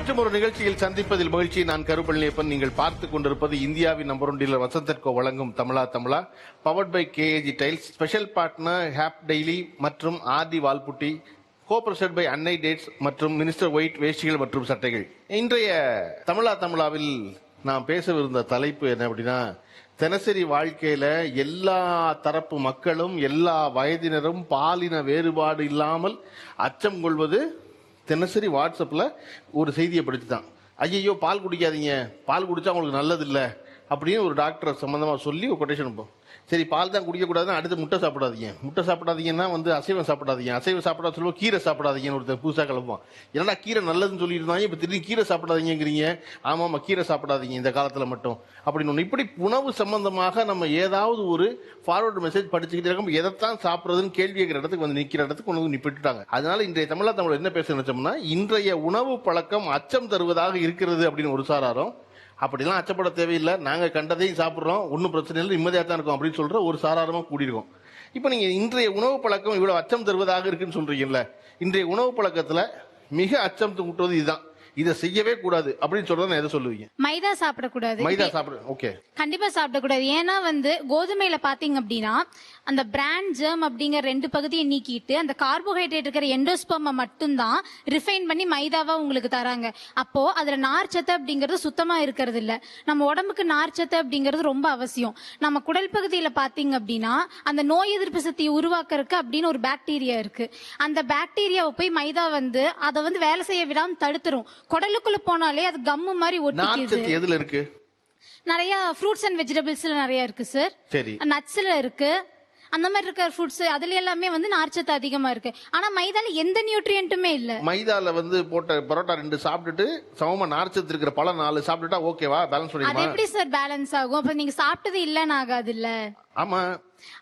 மற்றும் ஒரு நிகழ்ச்சியில் சந்திப்பதில் மகிழ்ச்சி. நான் கருப்பழனியப்பன். நீங்கள் பார்த்துக் கொண்டிருப்பது இந்தியாவின் நம்பர் 1 டீலர் வசந்தட்கோ வழங்கும் Tamizha powered by KAG tiles. Special partner hap daily மற்றும் ஆர்டி wall putty. Co present by Annai dates மற்றும் மினிஸ்டர் ஒயிட் வேஷ்டிகள் மற்றும் சட்டைகள். இன்றைய தமிழாவில் நாம் பேசவிருந்த தலைப்பு என்ன அப்படின்னா, தினசரி வாழ்க்கையில எல்லா தரப்பு மக்களும் எல்லா வயதினரும் பாலின வேறுபாடு இல்லாமல் அச்சம் கொள்வது தினசரி வாட்ஸ்அப்ல ஒரு செய்தியை படித்து தான். ஐயோ பால் குடிக்காதீங்க, பால் குடிச்சா உங்களுக்கு நல்லது இல்லை அப்படின்னு ஒரு டாக்டர் சம்பந்தமா சொல்லி ஒரு கொட்டேஷன் போகும். சரி, பால் தான் குடிக்கக்கூடாதுன்னா அடுத்து முட்டை சாப்பிடாதீங்கன்னா அசைவம் சாப்பிடாத சொல்லுவோம். கீரை சாப்பிடாதீங்கன்னு ஒருத்தர் புதுசாக கிளம்புவான். என்னடா கீரை நல்லதுன்னு சொல்லிட்டு இருந்தாங்க, இப்போ திடீர்னு கீரை சாப்பிடாதீங்கிறீங்க. ஆமாம், கீரை சாப்பிடாதீங்க இந்த காலத்தில் மட்டும் அப்படின்னு ஒன்று. இப்படி உணவு சம்பந்தமாக நம்ம ஏதாவது ஒரு ஃபார்வர்டு மெசேஜ் படிச்சுக்கிட்டே இருக்கும். எதைத்தான் சாப்பிட்றதுன்னு கேள்வி கேட்கிற இடத்துக்கு வந்து நிற்கிற இடத்துக்கு உணவு நிப்பிட்டுட்டாங்க. அதனால இன்றைய தமிழ் என்ன பேச நினைச்சோம்னா, இன்றைய உணவு பழக்கம் அச்சம் தருவதாக இருக்கிறது அப்படின்னு ஒரு சாராரும், அப்படிலாம் அச்சப்பட தேவையில்லை, நாங்கள் கண்டதையும் சாப்பிட்றோம், ஒன்றும் பிரச்சனை இல்லை, நிம்மதியாக தான் இருக்கும் அப்படின்னு சொல்ற ஒரு சாராரமாக கூடியிருக்கோம். இப்போ நீங்கள் இன்றைய உணவு பழக்கம் இவ்வளோ அச்சம் தருவதாக இருக்குன்னு சொல்றீங்கல்ல, இன்றைய உணவு பழக்கத்தில் மிக அச்சம் ஊட்டுவது இதுதான், இதை செய்யவே கூடாது அப்படின்னு சொல்றத எதை சொல்லுவீங்க? மைதா சாப்பிடக்கூடாது. மைதா சாப்பிட ஓகே, கண்டிப்பா சாப்பிடக்கூடாது. ஏன்னா கோதுமையில பாத்தீங்க அப்படின்னா அந்த பிராண்ட் ஜெர்ம் அப்படிங்கிற 2 பகுதியை நீக்கிட்டு அந்த கார்போஹைட்ரேட் இருக்கிற எண்டோஸ்பர்ம மட்டும்தான் ரிஃபைன் பண்ணி மைதாவா உங்களுக்கு தராங்க. அப்போ அதுல நார்ச்சத்து அப்படிங்கிறது சுத்தமா இருக்கிறது இல்ல. நம்ம உடம்புக்கு நார்ச்சத்து அப்படிங்கிறது ரொம்ப அவசியம். நம்ம குடல் பகுதியில பாத்தீங்க அப்படின்னா அந்த நோய் எதிர்ப்பு சக்தியை உருவாக்குறதுக்கு அப்படின்னு ஒரு பாக்டீரியா இருக்கு. அந்த பாக்டீரியாவை போய் மைதா அதை வேலை செய்ய விடாம தடுத்துரும். குடலுக்குள்ள போனாலே அது கம்மு மாதிரி ஒட்டிக்குது. எதுல இருக்கு? நிறைய ஃப்ரூட்ஸ் அண்ட் வெஜிடபிள்ஸ்ல நிறைய இருக்கு சார். சரி, நட்ஸ்ல இருக்கு. அந்த மாதிரி இருக்கிற ஃப்ரூட்ஸ் அதுல எல்லாமே நார்ச்சத்து அதிகமா இருக்கு. ஆனா மைதால எந்த நியூட்ரியன்ட்டுமே இல்ல. மைதால போட்ட பரோட்டா 2 சாப்பிட்டுட்டு சமமா நார்ச்சத்து இருக்கிற பழம் 4 சாப்பிட்டுட்டா ஓகேவா? பேலன்ஸ் பண்ணிடுமா? அது எப்படி சார் பேலன்ஸ் ஆகும்? அப்ப நீங்க சாப்பிட்டது இல்லன்னு ஆகாது இல்ல? ஆமா,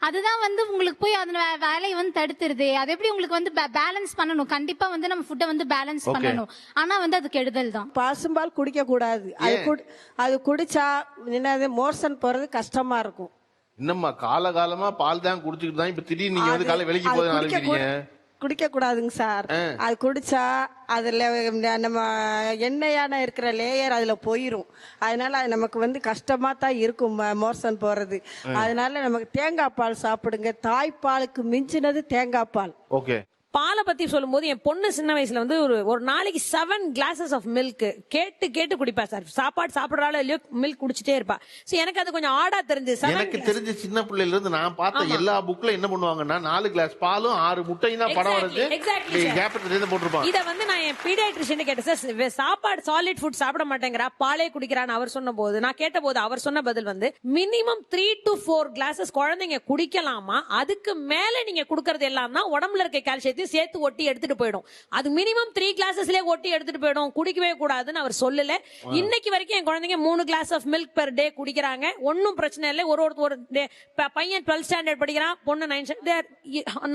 அதுதான் உங்களுக்கு போய் அந்த வேலையை தடுத்துருது. அது எப்படி உங்களுக்கு பேலன்ஸ் பண்ணணும்? கண்டிப்பா நம்ம ஃபுட்டை பேலன்ஸ் பண்ணணும். ஆனா அது கெடுதல் தான். பசும்பால் குடிக்க கூடாது. அது குடிச்சா என்னது மோஷன் போறது கஷ்டமா இருக்கும். இன்னம்மா காலகாலமா பால் தான் குடிச்சுக்கிட்டு தான் இப்ப திடீர்னு நீங்க காலை வெளிக்கு போய் குடிக்க கூடாதுங்க சார். அது குடிச்சா அதுல நம்ம எண்ணெயான இருக்கிற லேயர் அதுல போயிரும். அதனால அது நமக்கு கஷ்டமா தான் இருக்கும் மோஷன் போறது. அதனால நமக்கு தேங்காய் பால் சாப்பிடுங்க. தாய்ப்பாலுக்கு மிஞ்சினது தேங்காய் பால். ஓகே. பாலை பத்தி சொல்லும் போது என் பொண்ணு சின்ன வயசுல ஒரு நாளைக்கு 7 glasses ஆஃப் மில்க் கேட்டு குடிப்பா சார். சாப்பாடு சாப்பிடறாளோ இல்லையோ மில்க் குடிச்சிட்டே இருப்பா. சோ எனக்கு அது கொஞ்சம் ஆடா தெரிஞ்சு. எனக்கு தெரிஞ்ச சின்ன பிள்ளையில இருந்து நான் பார்த்த எல்லா புக்ல என்ன பண்ணுவாங்கன்னா 4 கிளாஸ் பாலும் 6 முட்டையும் தான் படம் வருது. போட்டிருப்பாங்க. இத நான் என் பீடியாட்ரிஷியன் கேட்டேன் சார், சாப்பாடு சாலிட் ஃபுட் சாப்பிட மாட்டேங்கிறா, பாலே குடிக்கிறான்னு அவர் சொன்ன போது நான் கேட்ட போது அவர் சொன்ன பதில் மினிமம் 3 to 4 glasses குழந்தைங்க குடிக்கலாமா, அதுக்கு மேல நீங்க குடுக்கறது எல்லாம் தான் உடம்புல இருக்க கால்சியத்தை சேர்த்து ஒட்டி எடுத்துட்டு போயிடும். அது மினிமம் 3 glasses ஒட்டி எடுத்துட்டு போயிடும். குடிக்கவே கூடாதுன்னு அவர் சொல்லல. இன்னைக்கு வரைக்கும் என் குழந்தைங்க 3 glass of milk per day குடிக்கிறாங்க. ஒன்னும் பிரச்சனை இல்லை. ஒரு பையன் 12th ஸ்டாண்டர்ட் படிக்கிறான், பொண்ணு 9th ஸ்டாண்டர்ட்.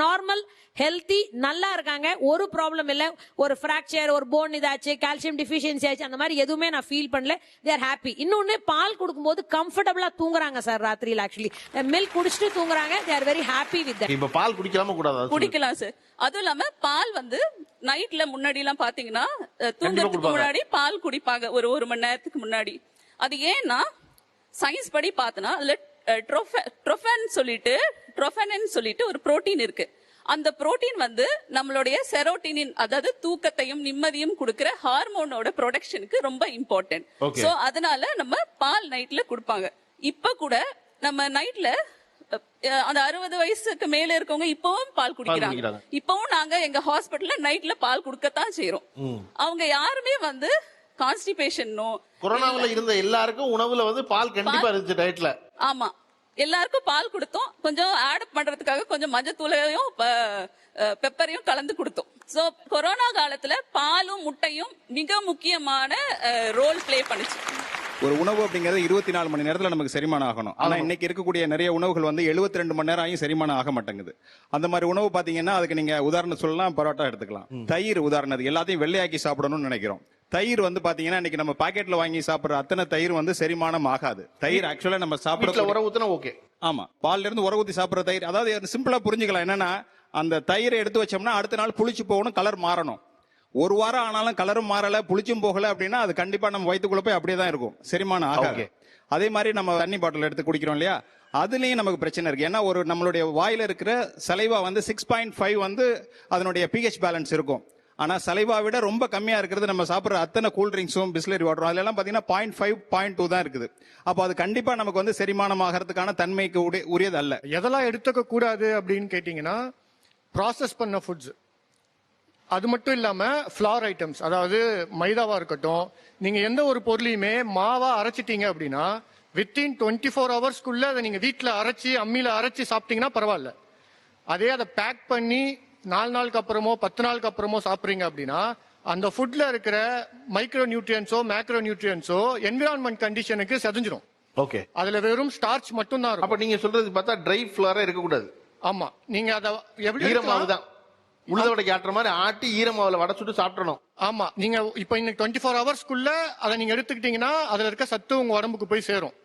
நார்மல் ஹெல்தி நல்லா இருக்காங்க. ஒரு ப்ராப்ளம் இல்ல. ஒரு பிராக்சர், ஒரு போன் இதாச்சு, கால்சியம் டிஃபிஷியன்சி ஆச்சு, அந்த மாதிரி எதுவுமே நான் ஃபீல் பண்ணல. They are happy. இன்னொன்னு பால் கொடுக்கும்போது கம்ஃபர்டபுளா தூங்குறாங்க சார். ராத்திரியில் ஆக்சுவலி மில்க் குடிச்சிட்டு தூங்குறாங்க. They are very happy with that. இப்ப பால் குடிக்கலாமா கூடாதா? குடிக்கலாம் சார். அதுவும் இல்லாம பால் நைட்ல முன்னாடி எல்லாம் பாத்தீங்கன்னா தூங்குறதுக்கு முன்னாடி பால் குடிப்பாங்க, ஒரு மணி நேரத்துக்கு முன்னாடி. அது ஏன்னா சயின்ஸ் படி பார்த்தனா அதுல ட்ரோஃபென் சொல்லிட்டு ஒரு புரோட்டீன் இருக்கு. அந்த புரோட்டீன் நம்மளுடைய செரோட்டினின், அதாவது தூக்கத்தையும் நிம்மதியும் கொடுக்கிற ஹார்மோனோட ப்ரொடக்ஷனுக்கு ரொம்ப இம்பார்ட்டன்ட். சோ அதனால நம்ம பால் நைட்ல கொடுப்பாங்க. இப்ப கூட நம்ம நைட்ல அந்த 60 வயசுக்கு மேல இருக்கவங்க இப்பவும் பால் குடிக்கிறாங்க. இப்பவும் நாங்க எங்க ஹாஸ்பிட்டல்ல நைட்ல பால் குடுக்கத்தான் செய்யறோம். அவங்க யாருமே கான்ஸ்டிபேஷனோ, கொரோனாவுல இருந்த எல்லாருக்கும் உணவுல பால் கண்டிப்பா இருந்துச்சு டயட்ல. ஆமா, எல்லாருக்கும் பால் கொடுத்தோம். கொஞ்சம் ஆட் பண்றதுக்காக கொஞ்சம் மஞ்சத்தூளையும் பெப்பரையும் கலந்து கொடுத்தோம். சோ கொரோனா காலத்துல பாலும் முட்டையும் மிக முக்கியமான ரோல் பிளே பண்ணுச்சு. ஒரு உணவு அப்படிங்கறது 24 மணி நேரத்துல நமக்கு செரிமானம் ஆகணும். ஆனா இன்னைக்கு இருக்கக்கூடிய நிறைய உணவுகள் 72 மணி நேரம் ஆகியும் செரிமானம் ஆக மாட்டேங்குது. அந்த மாதிரி உணவு பாத்தீங்கன்னா அதுக்கு நீங்க உதாரணம் சொல்லலாம், பரோட்டா எடுத்துக்கலாம். தயிர் உதாரணத்துக்கு எல்லாத்தையும் வெள்ளையாக்கி சாப்பிடணும்னு நினைக்கிறோம். தயிர் பாத்தீங்கன்னா இன்னைக்கு நம்ம பாக்கெட்ல வாங்கி சாப்பிடுற அத்தனை தயிர் செரிமானம் ஆகாது. தயிர் ஆக்சுவலா நம்ம சாப்பிட உர ஊத்தினா ஓகே. ஆமா, பால்ல இருந்து உர ஊத்தி சாப்பிடுற தயிர், அதாவது சிம்பிளா புரிஞ்சுக்கலாம். என்னன்னா அந்த தயிரை எடுத்து வச்சோம்னா அடுத்த நாள் புளிச்சு போகணும், கலர் மாறணும். ஒரு வாரம் ஆனாலும் கலரும் மாறல, புளிச்சும் போகல அப்படின்னா அது கண்டிப்பா நம்ம வயிற்றுக்குள்ள போய் அப்படியே தான் இருக்கும், செரிமானம் ஆகாது. அதே மாதிரி நம்ம தண்ணி பாட்டில் எடுத்து குடிக்கிறோம் இல்லையா, அதுலயும் நமக்கு பிரச்சனை இருக்கு. ஏன்னா ஒரு நம்மளுடைய வாயில இருக்கிற சலைவா வந்து 6.5 வந்து அதனுடைய பிஹெச் பேலன்ஸ் இருக்கும். ஆனா சலைவா விட ரொம்ப கம்மியா இருக்கிறது நம்ம சாப்பிடுற அத்தனை கூல் ட்ரிங்க்ஸும் பிஸ்லரி வாட்டரும் அதுல எல்லாம் பாத்தீங்கன்னா 0.5 0.2 தான் இருக்குது. அப்போ அது கண்டிப்பா நமக்கு வந்து செரிமானம் ஆகிறதுக்கான தன்மைக்கு உரியது அல்ல. எதெல்லாம் எடுத்துக்க கூடாது அப்படின்னு கேட்டீங்கன்னா, ப்ராசஸ் பண்ண ஃபுட்ஸ், அது மட்டும் இல்லாம ஃபிளார் ஐட்டம்ஸ், அதாவது மைதாவா இருக்கட்டும். நீங்க எந்த ஒரு பொருளையுமே மாவா அரைச்சிட்டீங்க அப்படின்னா வித்தின் 24 ஹவர்ஸ்க்குள்ள அதை நீங்க வீட்டுல அரைச்சி அம்மியில அரைச்சி சாப்பிட்டீங்கன்னா பரவாயில்ல. அதே அதை பேக் பண்ணி 4 நாளுக்கு அப்புறமோ 10 நாளுக்கு அப்புறமோ சாப்பிடுறீங்க அப்படின்னா அந்த ஃபுட்ல இருக்கிற மைக்ரோ நியூட்ரியன்ஸோ மேக்ரோ நியூட்ரியன்ஸோ என்விரான்மெண்ட் கண்டிஷனுக்கு செதஞ்சிரும். ஓகே. அதுல வெறும் ஸ்டார்ச் மட்டும் தான் இருக்கும். அப்ப நீங்க சொல்றது பார்த்தா ட்ரை ஃபிளாரா இருக்க கூடாது. ஆமா, நீங்க அதை ஈரமாவு தான் உளுந்தவடைக்கு ஆட்டுற மாதிரி ஆட்டி ஈரமாவுல வடை சுட்டு சாப்பிடணும். ஆமா, நீங்க இப்ப இன்னைக்கு 24 ஹவர்ஸ்க்குள்ள அதை நீங்க எடுத்துக்கிட்டீங்கன்னா அதுல இருக்க சத்து உங்க உடம்புக்கு போய் சேரும்.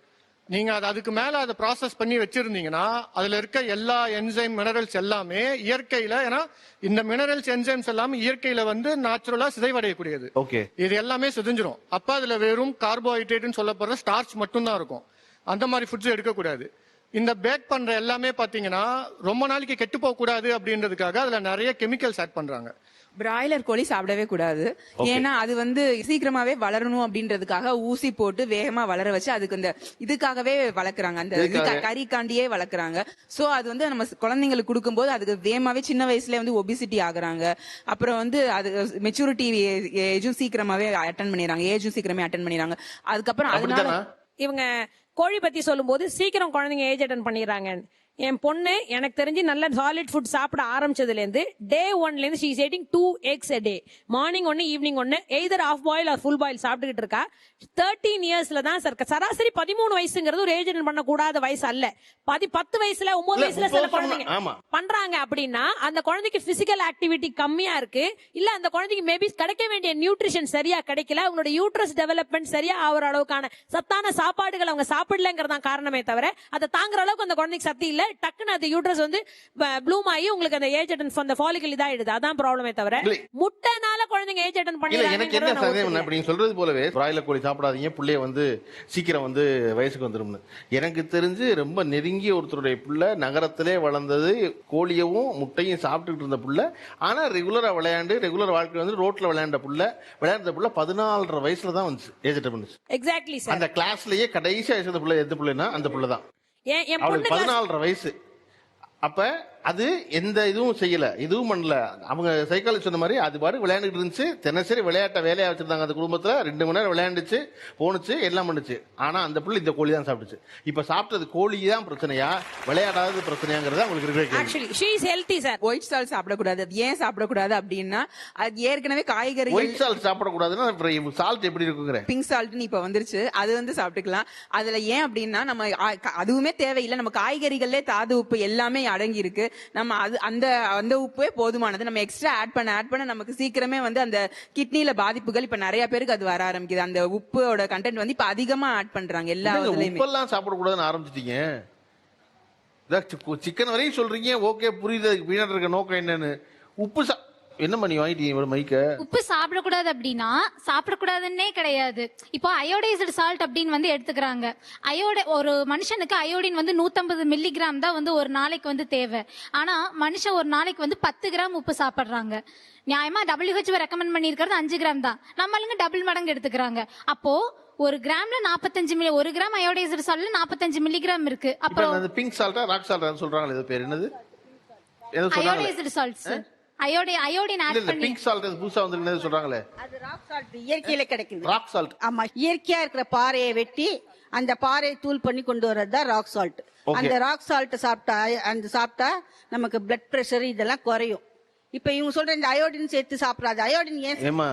நீங்க அதுக்கு மேல அதை ப்ராசஸ் பண்ணி வச்சிருந்தீங்கன்னா அதுல இருக்க எல்லா என்சைம் மினரல்ஸ் எல்லாமே இயற்கையில, ஏன்னா இந்த மினரல்ஸ் என்சைம்ஸ் எல்லாமே இயற்கையில வந்து நேச்சுரலா சிதைவடையக்கூடியது. ஓகே. இது எல்லாமே சிதைஞ்சிரும். அப்ப அதுல வெறும் கார்போஹைட்ரேட்னு சொல்லப்படுற ஸ்டார்ச் மட்டும் தான் இருக்கும். அந்த மாதிரி ஃபுட்ஸ் எடுக்கக்கூடாது. இந்த பேக் பண்ற எல்லாமே பாத்தீங்கன்னா ரொம்ப நாளைக்கு கெட்டு போக கூடாது அப்படின்றதுக்காக அதுல நிறைய கெமிக்கல்ஸ் ஆட் பண்றாங்க. பிராய்லர் கோழி சாப்பிடவே கூடாது. ஏன்னா அது வந்து சீக்கிரமாவே வளரணும் அப்படின்றதுக்காக ஊசி போட்டு வேகமா வளர வச்சு அதுக்கு இந்த இதுக்காகவே வளர்க்குறாங்க, அந்த கறிக்காண்டியே வளர்க்குறாங்க. சோ அது வந்து நம்ம குழந்தைங்களுக்கு கொடுக்கும்போது அதுக்கு வேகமாவே சின்ன வயசுல வந்து ஒபிசிட்டி ஆகுறாங்க. அப்புறம் வந்து அது மெச்சூரிட்டி ஏஜும் சீக்கிரமாவே அட்டன் பண்ணிடுறாங்க, ஏஜும் சீக்கிரமே அட்டன் பண்ணிடுறாங்க. அதுக்கப்புறம் அதனால இவங்க கோழி பத்தி சொல்லும் போது சீக்கிரம் குழந்தைங்க ஏஜ் அட்டன் பண்ணிடுறாங்க. என் பொண்ணு எனக்கு தெரிஞ்சு நல்ல சாலிட் ஃபுட் சாப்பிட ஆரம்பிச்சதுல இருந்து டே 1ல இருந்து she is eating 2 eggs a day. Morning ஒன்னு ஈவினிங் ஒன்னு, either half boil or full boil சாப்பிட்டுக்கிட்டு இருக்கா. 13 இயர்ஸ்ல தான் சார், சராசரி 13 வயசுங்கிறது ஒரு ஏஜ் அட்டன் பண்ண கூடாத வயசு அல்ல. 10 வயசுல 9 வயசுல சில குழந்தைங்க பண்றாங்க அப்படின்னா அந்த குழந்தைக்கு பிசிக்கல் ஆக்டிவிட்டி கம்மியா இருக்கு, இல்ல அந்த குழந்தைக்கு மேபி கிடைக்க வேண்டிய நியூட்ரிஷன் சரியா கிடைக்கல, அவங்களோட யூட்ரஸ் டெவலப்மெண்ட் சரியா ஆகிற அளவுக்கான சத்தான சாப்பாடுகள் அவங்க சாப்பிடலங்கிறதான் காரணமே தவிர அதை தாங்குற அளவுக்கு அந்த குழந்தைக்கு சத்து இல்ல. டக்குன்னு அந்த யூட்ரஸ் வந்து ப்ளூம் ஆகி உங்களுக்கு அந்த ஏஜ் அட்டன் அந்த ஃபாலிகல் இதாயிடுது. அதான் ப்ராப்ளமே தவிர முட்டைனால குழந்தைங்க ஏஜ் அட்டன் பண்ணிடுறாங்க. எனக்கு என்ன சந்தேகம் அப்படி சொல்றது போலவே பிராய்லர் கோழி சாப்பிடாதீங்க, புள்ளைய வந்து சீக்கிரம் வந்து வயசுக்கு வந்துரும்னு. எனக்கு தெரிஞ்சு ரொம்ப நெருங்கிய ஒருத்தருடைய புள்ள நகரத்திலே வளர்ந்தது, கோழியவும் முட்டையும் சாப்பிட்டுட்டு இருந்த புள்ள. ஆனா ரெகுலரா விளையாண்டு ரெகுலர் வாழ்க்கை வந்து ரோட்ல விளையாண்ட புள்ள 14.5 வயசுல தான் வந்து ஏஜ் அட்டன் பண்ணுச்சு. Exactly sir. அந்த கிளாஸ்லயே கடைசி வயசுல புள்ள எந்த புள்ளனா அந்த புள்ள தான். அவளுக்கு 14 வயசு. அப்ப அது எந்த இதுவும் செய்யல, இதுவும் பண்ணல. அவங்க சைக்காலஜி சொன்ன மாதிரி அது பாடு விளையாண்டுட்டு இருந்துச்சு. தினசரி விளையாட்ட வேலையா வச்சிருந்தாங்க அந்த குடும்பத்துல. 2 மணி நேரம் விளையாண்டுச்சு, போனுச்சு, எல்லாம் பண்ணுச்சு. ஆனா அந்த புள்ளி இந்த கோழி தான் சாப்பிட்டுச்சு. இப்ப சாப்பிட்டது கோழி தான் பிரச்சனையா, விளையாடாதது பிரச்சனையாங்கிறது உங்களுக்கு இருக்கு. Actually she is healthy sir. White salt சாப்பிடக்கூடாது. ஏன் சாப்பிடக்கூடாது அப்படின்னா அது ஏற்கனவே காய்கறி. ஒயிட் சால்ட் சாப்பிடக்கூடாதுன்னா சால்ட் எப்படி இருக்குங்கிற பிங்க் சால்ட்னு இப்ப வந்துருச்சு, அது வந்து சாப்பிட்டுக்கலாம். அதுல ஏன் அப்படின்னா நம்ம அதுவுமே தேவையில்லை, நம்ம காய்கறிகளே தாது உப்பு எல்லாமே அடங்கி இருக்கு. நம்ம அது அந்த உப்பே போதுமானது. நம்ம எக்ஸ்ட்ரா ஆட் பண்ண நமக்கு சீக்கிரமே வந்து அந்த கிட்னில பாதிப்புகள் இப்ப நிறைய பேருக்கு அது வர ஆரம்பிக்குது. அந்த உப்போட கண்டென்ட் வந்து இப்ப அதிகமா ஆட் பண்றாங்க எல்லா இதுலயுமே. உப்பெல்லாம் சாப்பிடக்கூடாதுன்னு ஆரம்பிச்சிட்டீங்க. சிக்கன் வரையும் சொல்றீங்க, ஓகே புரியுது. வீணாட்டு இருக்க நோக்கம் என்னன்னு. உப்பு என்ன பண்ணி வாங்கிட்டீங்க மைக்க? உப்பு சாப்பிடக்கூடாது அப்படின்னா சாப்பிடக்கூடாதுன்னே கிடையாது. இப்போ அயோடைஸ்டு சால்ட் அப்படின்னு வந்து எடுத்துக்கிறாங்க. ஒரு மனுஷனுக்கு அயோடின் வந்து 150 மில்லிகிராம் தான் வந்து ஒரு நாளைக்கு வந்து தேவை. ஆனா மனுஷன் ஒரு நாளைக்கு வந்து 10 கிராம் உப்பு சாப்பிடுறாங்க. நியாயமா WHO ரெக்கமெண்ட் பண்ணியிருக்கிறது 5 கிராம் தான். நம்மளுங்க டபுள் மடங்கு எடுத்துக்கிறாங்க. அப்போ ஒரு கிராம்ல 45 1 கிராம் அயோடைஸ்டு சால்ட்ல 45 மில்லிகிராம் இருக்கு. அப்போ பிங்க் சால்ட்டா ராக் சால்ட்டா சொல்றாங்க, இது பேர் என்னது? Iodised salt sir. Iodine add பண்ணி பிங்க் சால்ட் புதுசா வந்து சொல்றாங்களே, அது ராக் சால்ட் இயற்கையில கிடைக்குது. Rock salt. ஆமா, இயற்கையா இருக்கிற பாறையை வெட்டி அந்த பாறையை தூள் பண்ணி கொண்டு வரதுதான் ராக் சால்ட். அந்த ராக் சால்ட் சாப்பிட்டா நமக்கு பிளட் பிரஷர் இதெல்லாம் குறையும். இப்ப இவங்க சொல்ற இந்த அயோடின் சேர்த்து சாப்பிடாது. அயோடின் ஏமா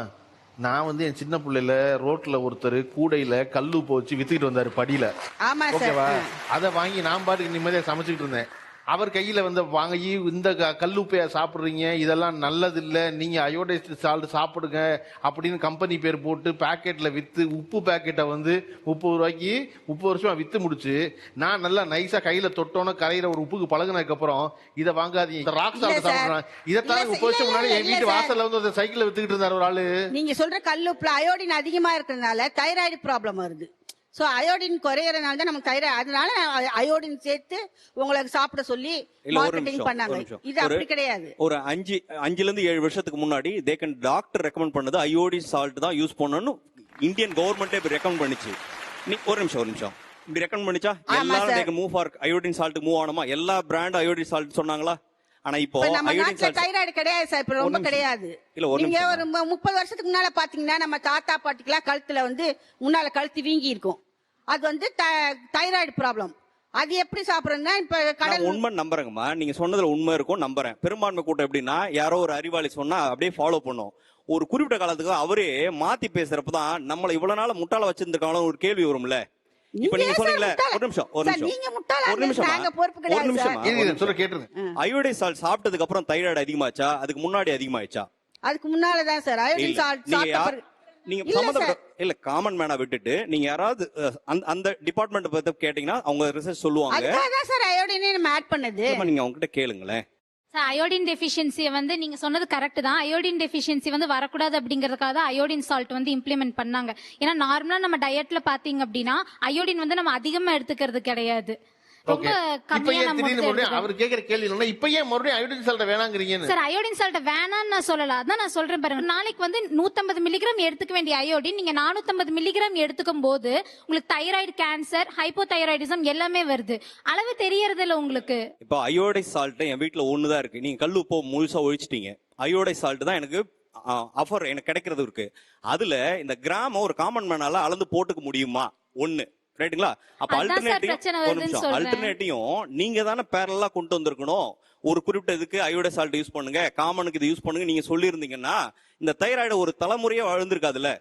நான் வந்து என் சின்ன பிள்ளைல ரோட்ல ஒருத்தர் கூடையில கல்லு போச்சு வித்துக்கிட்டு வந்தாரு படியில. ஆமா ஓகேவா, அத வாங்கி நான் பாட்டுக்கு நிம்மதியா சமைச்சுக்கிட்டு இருந்தேன். அவர் கையில வந்து வாங்கி இந்த கல்லுப்பையா சாப்பிடுறீங்க, இதெல்லாம் நல்லது இல்ல, நீங்க அயோடைஸ்டு சால்ட் சாப்பிடுங்க அப்படின்னு கம்பெனி பேர் போட்டு பாக்கெட்ல வித்து, உப்பு பாக்கெட்டை வந்து 30 ரூபாய்க்கு 30 வருஷமா வித்து முடிச்சு, நான் நல்லா நைஸா கையில தொட்டோன்னு கரையிற ஒரு உப்புக்கு பழகுனதுக்கு அப்புறம் இதை வாங்காதீங்க, ராக் சால்ட் சாப்பிடுறாங்க. இதைத்தான் 30 வருஷம் முன்னாடி என் வீட்டு வாசல்ல வந்து சைக்கிள் வித்துக்கிட்டு இருந்தார் ஒரு ஆளு. நீங்க சொல்ற கல்லுப்புல அயோடின் அதிகமா இருக்கிறதுனால தைராய்டு ப்ராப்ளம் வருது. சோ அயோடின் குறையறதுனால தான் நமக்கு தைராய்டு, அதனால அயோடின் சேர்த்து உங்களுக்கு சாப்பிட சொல்லி மார்க்கெட்டிங் பண்ணாங்க. இது அப்படி கிடையாது. ஒரு 5-7 வருஷத்துக்கு முன்னாடி டாக்டர் ரெக்கமெண்ட் பண்ணது அயோடின் சால்ட் தான் யூஸ் பண்ணனும். இந்தியன் கவர்மெண்டே ரெக்கமெண்ட் பண்ணிச்சு. ஒரு நிமிஷம் இப்படி ரெக்கமெண்ட் பண்ணிச்சா எல்லாரும் move for iodine salt move ஆனமா? எல்லா பிராண்ட் அயோடின் சால்ட் சொன்னாங்களா? ஆனா இப்போ அயோடின் சால்ட் தைராய்டு கிடையாது சார், இப்ப ரொம்ப கிடையாது. நீங்க ஒரு 30 வருஷத்துக்கு முன்னால பாத்தீங்கன்னா நம்ம தாத்தா பாட்டிக்கெல்லாம் கழுத்துல வந்து முன்னால கழுத்து வீங்கி இருக்கும். அது வந்து தைராய்டு ப்ராப்ளம். அது எப்படி சாப்பிடுறதுன்னா இப்ப கடல் உண்மை நம்புறேங்கம்மா, நீங்க சொன்னதுல உண்மை இருக்கும் நம்புறேன். பெரும்பான்மை கூட்டம் எப்படின்னா யாரோ ஒரு அறிவாளி சொன்னா அப்படியே ஃபாலோ பண்ணும். ஒரு குறிப்பிட்ட காலத்துக்கு அவரே மாத்தி பேசுறப்பதான் நம்மள இவ்வளவு நாள் முட்டாள வச்சிருந்திருக்காங்களோ ஒரு கேள்வி வரும்ல. இப்ப நீங்க சொன்னீங்களே, ஒரு நிமிஷம் அயோடைன் சால்ட் சாப்பிட்டதுக்கு அப்புறம் தைராய்டு அதிகமாச்சா, அதுக்கு முன்னாடி அதிகமாச்சா? அதுக்கு முன்னாலதான் சார் அயோடின் சால்ட் சாப்பிட்ட நீங்க சம்பந்தப்பட்ட இல்ல காமன் மேனா விட்டுட்டு நீங்க யாராவது அந்த டிபார்ட்மெண்ட் பத்தி கேட்டீங்கன்னா அவங்க ரிசர்ச் சொல்லுவாங்க. அதுதான் சார் அயோடினே நம்ம ஆட் பண்ணது. நீங்க அவங்க கிட்ட கேளுங்களேன். சார் அயோடின் டெஃபிஷியன்சியை வந்து நீங்க சொன்னது கரெக்ட் தான். அயோடின் டெஃபிஷியன்சி வந்து வரக்கூடாது அப்படிங்கறதுக்காக தான் அயோடின் சால்ட் வந்து இம்ப்ளிமெண்ட் பண்ணாங்க. ஏன்னா நார்மலா நம்ம டயட்ல பாத்தீங்க அப்படின்னா அயோடின் வந்து நம்ம அதிகமா எடுத்துக்கிறது கிடையாது, ரொம்ப கம்மியா நம்ம. அவர் கேக்குற கேள்வி என்ன, இப்ப ஏன் மறுபடியும் அயோடின் சால்ட் வேணாங்கறீங்க? சார் அயோடின் சால்ட் வேணாம்னு நான் சொல்லல, அதான் நான் சொல்றேன் பாருங்க. நாளைக்கு வந்து 150 மில்லிகிராம் எடுத்துக்க வேண்டிய அயோடின் நீங்க 450 மில்லிகிராம் எடுத்துக்கும் போது உங்களுக்கு தைராய்டு, கேன்சர், ஹைப்போதைராய்டிசம் எல்லாமே வருது. அளவு தெரியறது இல்ல உங்களுக்கு. இப்போ அயோடைன் சால்ட் என் வீட்டுல ஒண்ணுதான் இருக்கு. நீங்க கல்லு உப்பு முழுசா ஒழிச்சிட்டீங்க. அயோடைன் சால்ட் தான் எனக்கு ஆஃபர் எனக்கு கிடைக்கிறது இருக்கு. அதுல இந்த கிராம ஒரு காமன் மேனால அளந்து போட்டுக்க முடியுமா? ஒண்ணு ரைட்டுங்களா? அப்ப அல்டர்னேட்டிவும் நீங்க தானே பேரலா கொண்டு வந்திருக்கணும். ஒரு குறிப்பிட்ட இதுக்கு அயோடைன் சால்ட் யூஸ் பண்ணுங்க, காமனுக்கு இது யூஸ் பண்ணுங்க நீங்க சொல்லி இருந்தீங்கன்னா இந்த தைராய்டு ஒரு தலைமுறையா வளர்ந்துருக்காதுல்ல.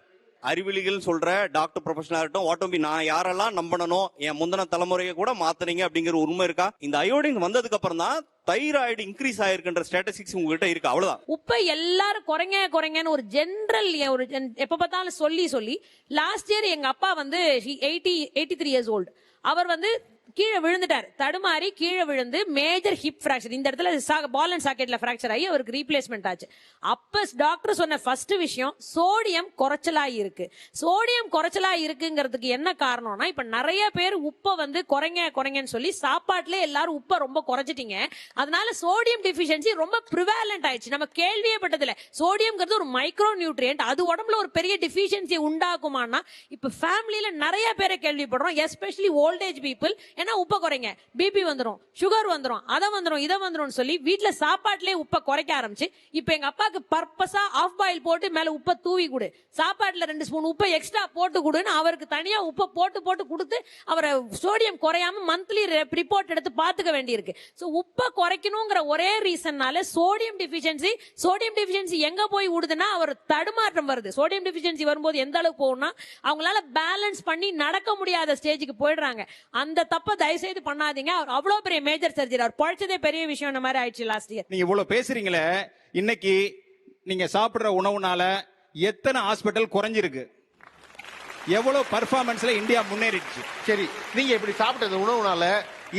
அறிவிலிகள் சொல்ற டாக்டர் ப்ரொஃபஷனலா இருக்கட்டும், வாட்டோம்பி நான் யாரெல்லாம் நம்பணும், என் முந்தின தலைமுறையை கூட மாத்தினீங்க அப்படிங்கிற உண்மை இருக்கா? இந்த அயோடின் வந்ததுக்கு அப்புறம் தான் தைராய்டு இன்க்ரீஸ் ஆயிருக்கின்ற ஸ்டாட்டிஸ்டிக்ஸ் உங்ககிட்ட இருக்கு, அவ்வளவுதான். உப்பை எல்லாரும் குறைங்கன்னு ஒரு ஜெனரல் ஒரு எப்ப பார்த்தாலும் சொல்லி லாஸ்ட் இயர் எங்க அப்பா வந்து 83 years old. அவர் வந்து கீழே விழுந்துட்டார், தடுமாறி கீழே விழுந்து மேஜர் ஹிப் பிராக்சர். இந்த இடத்துல பால் அண்ட் சாக்கெட்ல பிராக்சர் ஆகி அவருக்கு ரீப்ளேஸ்மெண்ட் ஆச்சு. அப்ப டாக்டர் சொன்ன ஃபர்ஸ்ட் விஷயம் சோடியம் குறைச்சலா இருக்கு. சோடியம் குறைச்சலா இருக்குங்கிறதுக்கு என்ன காரணம்னா, இப்ப நிறைய பேர் உப்பை வந்து குறைங்கன்னு சொல்லி சாப்பாட்டுல எல்லாரும் உப்பை ரொம்ப குறைச்சிட்டீங்க. அதனால சோடியம் டெஃபிஷியன்சி ரொம்ப ப்ரிவாலண்ட் ஆயிடுச்சு. நம்ம கேள்வியே பட்டதில்ல. சோடியம்ங்கிறது ஒரு மைக்ரோ நியூட்ரியன்ட், அது உடம்புல ஒரு பெரிய டெஃபிஷியன்சி உண்டாக்குமானா இப்ப ஃபேமிலியில நிறைய பேரை கேள்விப்படுறோம், எஸ்பெஷலி ஓல்டேஜ் பீப்புள். ஏன்னா உப்பை குறைங்க, பிபி வந்துரும், சுகர் வந்துரும், அதை வந்துரும், இதை வந்துரும் சொல்லி வீட்டுல சாப்பாட்டுலயே உப்பை குறைக்க ஆரம்பிச்சு இப்ப எங்க அப்பாக்கு பர்பஸா ஆஃப் பாயில் போட்டு மேல உப்பை தூவி கொடு, சாப்பாட்டுல 2 ஸ்பூன் உப்பை எக்ஸ்ட்ரா போட்டு கொடுன்னு அவருக்கு தனியா உப்பை போட்டு கொடுத்து அவரை சோடியம் குறையாம மந்த்லி ரிப்போர்ட் எடுத்து பாத்துக்க வேண்டியிருக்கு. சோ உப்பை குறைக்கணுங்கிற ஒரே ரீசன்னால சோடியம் டெஃபிஷியன்சி எங்க போய் விடுதுன்னா அவர் தடுமாற்றம் வருது. சோடியம் டெஃபிஷியன்சி வரும்போது எந்த அளவுக்கு போகும்னா அவங்களால பேலன்ஸ் பண்ணி நடக்க முடியாத ஸ்டேஜுக்கு போயிடுறாங்க. அந்த தப்ப தயவுசெய்து பண்ணாதீங்க. அவர் அவ்வளவு பெரிய மேஜர் சர்ஜரி, அவர் பழைச்சதே பெரிய விஷயம் மாதிரி ஆயிடுச்சு லாஸ்ட் இயர். நீங்க இவ்வளவு பேசுறீங்களே, இன்னைக்கு நீங்க சாப்பிடுற உணவுனால எத்தனை ஹாஸ்பிட்டல் குறைஞ்சிருக்கு, எவ்வளவு பர்ஃபார்மன்ஸ்ல இந்தியா முன்னேறிடுச்சு. சரி, நீங்க இப்படி சாப்பிட்ட உணவுனால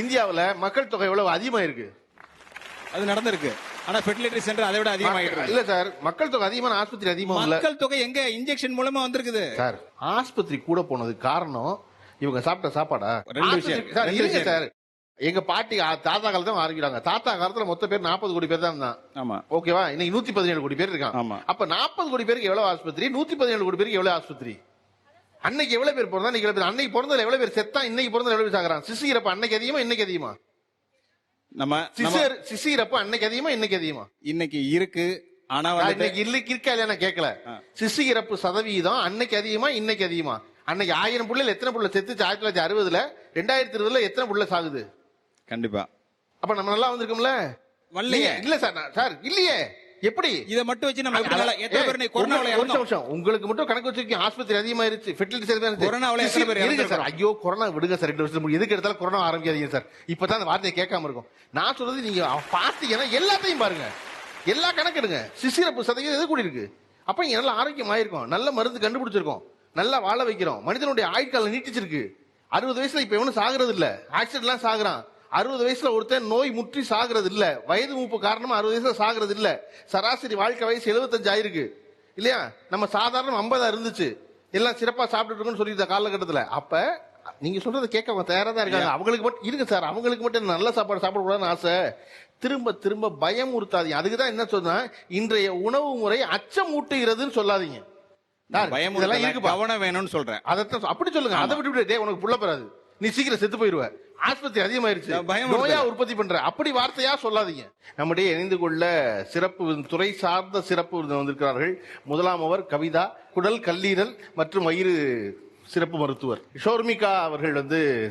இந்தியாவுல மக்கள் தொகை எவ்வளவு அதிகமா இருக்கு? அது நடந்திருக்கு. ஆனா ஃபெர்டிலிட்டி சென்டர் அதை விட அதிகமாயிட்டு இல்ல சார். மக்கள் தொகை அதிகமான ஆஸ்பத்திரி அதிகமா இல்ல. மக்கள் தொகை எங்க இன்ஜெக்ஷன் மூலமா வந்திருக்குது சார். ஆஸ்பத்திரி கூட போனதுக்கு காரணம் இவங்க சாப்பிட்ட சாப்பாடா? 2 விஷயம் சார். எங்க பாட்டி தாத்தா காலத்துல ஆரம்பிக்கிறாங்க. தாத்தா காலத்துல மொத்த பேர் 40 கோடி பேர் தான் இருந்தான். ஆமா, ஓகேவா? இன்னைக்கு 117 கோடி பேர் இருக்கான். ஆமா. அப்ப 40 கோடி பேருக்கு எவ்வளவு ஆஸ்பத்திரி, 117 கோடி பேருக்கு எவ்வளவு ஆஸ்பத்திரி? அன்னைக்கு எவ்வளவு பேர் பிறந்தா, இன்னைக்கு எவ்வளவு பேர்? அன்னைக்கு பிறந்ததுல எவ்வளவு பேர் செத்தா, இன்னைக்கு பிறந்ததுல எவ்வளவு பேர் சாகுறான்? சிசிரப்ப அன்னைக்கு அதிகமா, இன்னைக்கு அதிகமா? சிசிரப்ப அன்னைக்கு அதிகமா, இன்னைக்கு அதிகமா? இன்னைக்கு இருக்கு. ஆனா இன்னைக்கு இருக்கா இல்லையா நான் கேட்கல. சிசிரப்பு சதவீதம் அன்னைக்கு அதிகமா, இன்னைக்கு அதிகமா? அன்னைக்கு 1000 புள்ளைல எத்தனை புள்ள செத்துச்சு 1960ல? 2020ல எத்தனை புள்ள சாகுது? கண்டிப்பா. அப்ப நம்ம நல்லா வந்திருக்கோம்ல? இல்ல சார் இல்லையே. எப்படி இதை மட்டும் வச்சு நம்ம எப்படி நல்லா- எத்தனை பேர் இன்னைக்கு கொரோனாவுல ஒரு இறந்தோம்? நிமிஷம் உங்களுக்கு மட்டும் கணக்கு வச்சிருக்கீங்க. ஆஸ்பத்திரி அதிகமாயிருச்சு, ஃபெர்டிலிட்டி கொரோனாவுல எத்தனை பேர் இருங்க இறந்துருக்கோம்? சார். ஐயோ கொரோனா விடுங்க சார், 2 வருஷம் எதுக்கு எடுத்தாலும் கொரோனா ஆரம்பிக்காதீங்க சார். இப்பதான் அந்த வார்த்தையை கேட்காம இருக்கும். நான் சொல்றது நீங்க பாத்தீங்கன்னா எல்லாத்தையும் பாருங்க, எல்லா கணக்கெடுங்க. சிசிரப்பு சதவீதம் எது கூடி இருக்கு. அப்ப இங்க நல்ல ஆரோக்கியமாயிருக்கும், நல்ல மருந்து கண்டுபிடிச்சிருக்கோம், நல்லா வாழ வைக்கிறோம், மனிதனுடைய ஆயுட்காலம் நீட்டிச்சிருக்கு. 60 வயசுல இப்ப எவனும் சாகுறது இல்ல, ஆக்சிடென்ட் எல்லாம் சாகுறான். 60 வயசுல ஒருத்தன் நோய் முற்றி சாகுறது இல்ல, வயது மூப்பு காரணமா 60 வயசுல சாகுறது இல்ல. சராசரி வாழ்க்கை வயசு 75 ஆயிருக்கு இல்லையா? நம்ம சாதாரண 50 இருந்துச்சு, எல்லாம் சிறப்பா சாப்பிட்டு இருக்கோம்னு சொல்லியிருந்த காலகட்டத்துல. அப்ப நீங்க சொல்றதை கேட்க அவங்க தயாரா தான் இருக்காங்க. அவங்களுக்கு மட்டும் இருங்க சார், அவங்களுக்கு மட்டும் நல்ல சாப்பாடு சாப்பிடக்கூடாதுன்னு ஆசை. திரும்ப திரும்ப பயமுறுத்தாதீங்க. அதுக்கு தான் என்ன சொன்னா, இன்றைய உணவு முறை அச்சமூட்டுகிறதுன்னு சொல்லாதீங்க. பயம் இதெல்லாம் இருக்குப்பா. கவனம் வேணும்னு சொல்றேன். அதத்தான் அப்படி சொல்லுங்க. அதை விட்டு டே உனக்கு புள்ள பெறாது, நீ சீக்கிரம் செத்து போயிருவ, ஆஸ்பத்திரி அதிகமாயிருச்சு, நோயா உற்பத்தி பண்ற, அப்படி வார்த்தையா சொல்லாதீங்க. நம்முடைய இணைந்து கொள்ள சிறப்பு துறை சார்ந்த சிறப்பு விருது வந்திருக்கிறார்கள். முதலாம் அவர் கவிதா, குடல் கல்லீரல் மற்றும் வயிறு சிறப்பு மருத்துவர். ஷோர்மிகா அவர்கள்